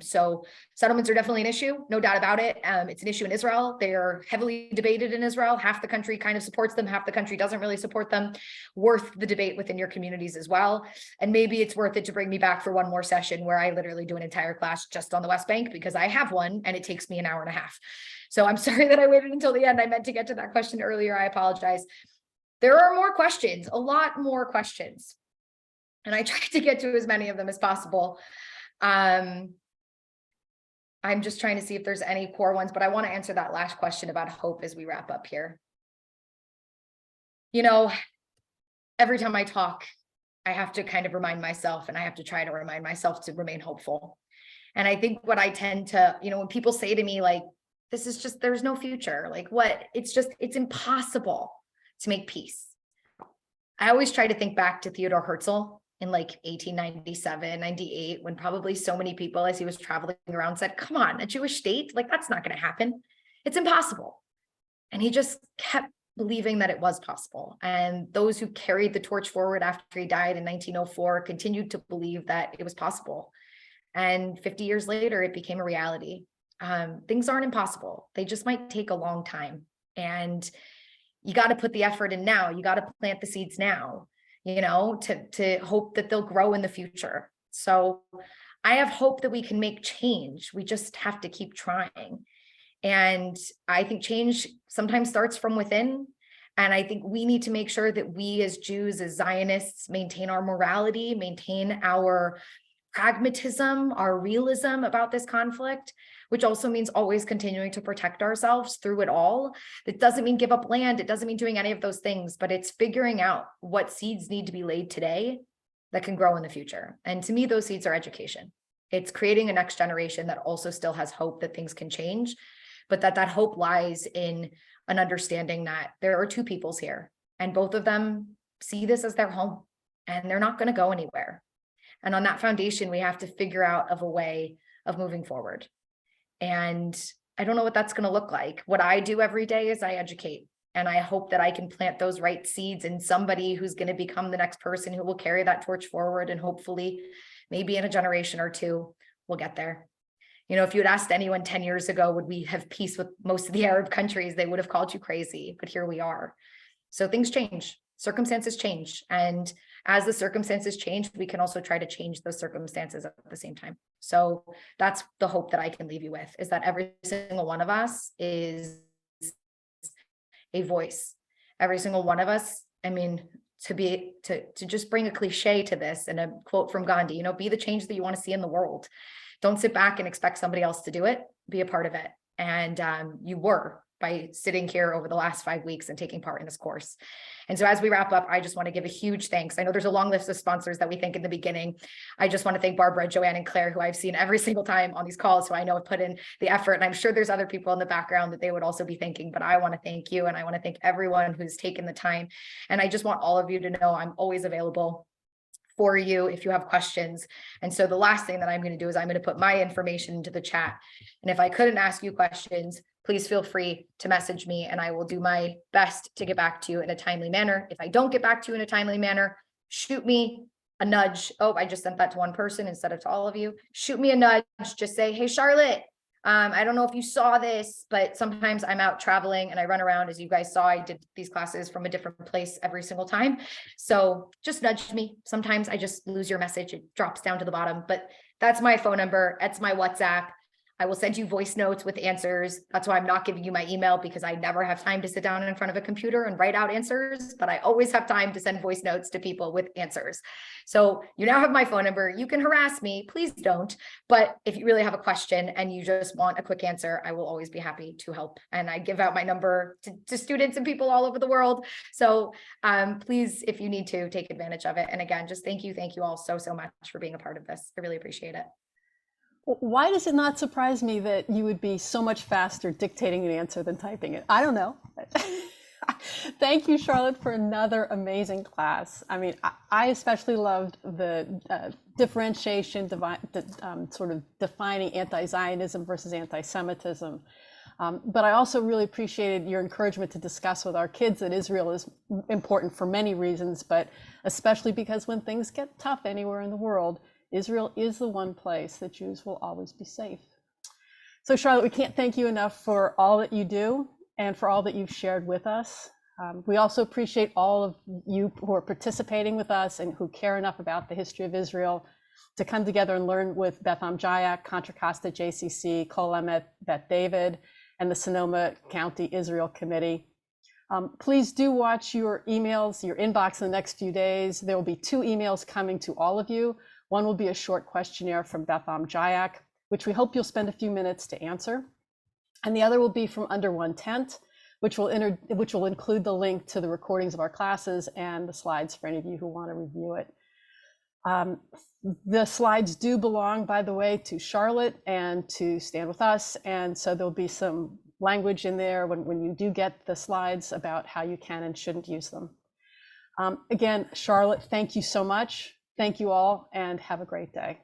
So settlements are definitely an issue, no doubt about it. It's an issue in Israel. They are heavily debated in Israel. Half the country kind of supports them. Half the country doesn't really support them. Worth the debate within your communities as well. And maybe it's worth it to bring me back for one more session where I literally do an entire class just on the West Bank, because I have one and it takes me an hour and a half. So I'm sorry that I waited until the end. I meant to get to that question earlier. I apologize. There are more questions, a lot more questions. And I tried to get to as many of them as possible. I'm just trying to see if there's any core ones, but I want to answer that last question about hope as we wrap up here. You know, every time I talk, I have to kind of remind myself, and I have to try to remind myself to remain hopeful. And I think what I tend to, when people say to me, like, this is just, there's no future, like what? It's impossible to make peace. I always try to think back to Theodore Herzl in like 1897, 98, when probably so many people, as he was traveling around, said, come on, a Jewish state? Like, that's not going to happen. It's impossible. And he just kept believing that it was possible. And those who carried the torch forward after he died in 1904 continued to believe that it was possible. And 50 years later, it became a reality. Things aren't impossible. They just might take a long time. And you got to put the effort in now. You got to plant the seeds now, to hope that they'll grow in the future. So I have hope that we can make change. We just have to keep trying. And I think change sometimes starts from within. And I think we need to make sure that we as Jews, as Zionists, maintain our morality, maintain our pragmatism, our realism about this conflict, which also means always continuing to protect ourselves through it all. That doesn't mean give up land. It doesn't mean doing any of those things, but it's figuring out what seeds need to be laid today that can grow in the future. And to me, those seeds are education. It's creating a next generation that also still has hope that things can change, but that hope lies in an understanding that there are two peoples here, and both of them see this as their home, and they're not going to go anywhere. And on that foundation, we have to figure out of a way of moving forward. And I don't know what that's going to look like. What I do every day is I educate, and I hope that I can plant those right seeds in somebody who's going to become the next person who will carry that torch forward. And hopefully, maybe in a generation or two, we'll get there. If you had asked anyone 10 years ago, would we have peace with most of the Arab countries, they would have called you crazy, but here we are. So things change, circumstances change. And as the circumstances change, we can also try to change those circumstances at the same time. So that's the hope that I can leave you with, is that every single one of us is a voice. Every single one of us, to just bring a cliche to this and a quote from Gandhi, be the change that you want to see in the world. Don't sit back and expect somebody else to do it. Be a part of it. And you were, by sitting here over the last 5 weeks and taking part in this course. And so as we wrap up, I just want to give a huge thanks. I know there's a long list of sponsors that we thank in the beginning. I just want to thank Barbara, Joanne, and Claire, who I've seen every single time on these calls, who I know have put in the effort. And I'm sure there's other people in the background that they would also be thanking, but I want to thank you. And I want to thank everyone who's taken the time. And I just want all of you to know I'm always available for you if you have questions. And so the last thing that I'm going to do is I'm going to put my information into the chat. And if I couldn't ask you questions, please feel free to message me, and I will do my best to get back to you in a timely manner. If I don't get back to you in a timely manner, shoot me a nudge. Oh, I just sent that to one person instead of to all of you. Shoot me a nudge. Just say, hey, Charlotte, I don't know if you saw this, but sometimes I'm out traveling and I run around. As you guys saw, I did these classes from a different place every single time. So just nudge me. Sometimes I just lose your message. It drops down to the bottom, but that's my phone number. That's my WhatsApp. I will send you voice notes with answers. That's why I'm not giving you my email, because I never have time to sit down in front of a computer and write out answers, but I always have time to send voice notes to people with answers. So you now have my phone number. You can harass me, please don't. But if you really have a question and you just want a quick answer, I will always be happy to help. And I give out my number to students and people all over the world. So please, if you need to, take advantage of it. And again, just thank you all so much for being a part of this. I really appreciate it. Why does it not surprise me that you would be so much faster dictating an answer than typing it? I don't know. Thank you, Charlotte, for another amazing class. I mean, I especially loved the differentiation, sort of defining anti-Zionism versus anti-Semitism. But I also really appreciated your encouragement to discuss with our kids that Israel is important for many reasons, but especially because when things get tough anywhere in the world, Israel is the one place that Jews will always be safe. So Charlotte, we can't thank you enough for all that you do and for all that you've shared with us. We also appreciate all of you who are participating with us and who care enough about the history of Israel to come together and learn with Beth Amjayak, Contra Costa JCC, Kol Emet, Beth David, and the Sonoma County Israel Committee. Please do watch your emails, your inbox in the next few days. There will be 2 emails coming to all of you. One will be a short questionnaire from Beth Amjayak, which we hope you'll spend a few minutes to answer. And the other will be from Under One Tent, which will include the link to the recordings of our classes and the slides for any of you who want to review it. The slides do belong, by the way, to Charlotte and to Stand With Us. And so there'll be some language in there when you do get the slides about how you can and shouldn't use them. Again, Charlotte, thank you so much. Thank you all and have a great day.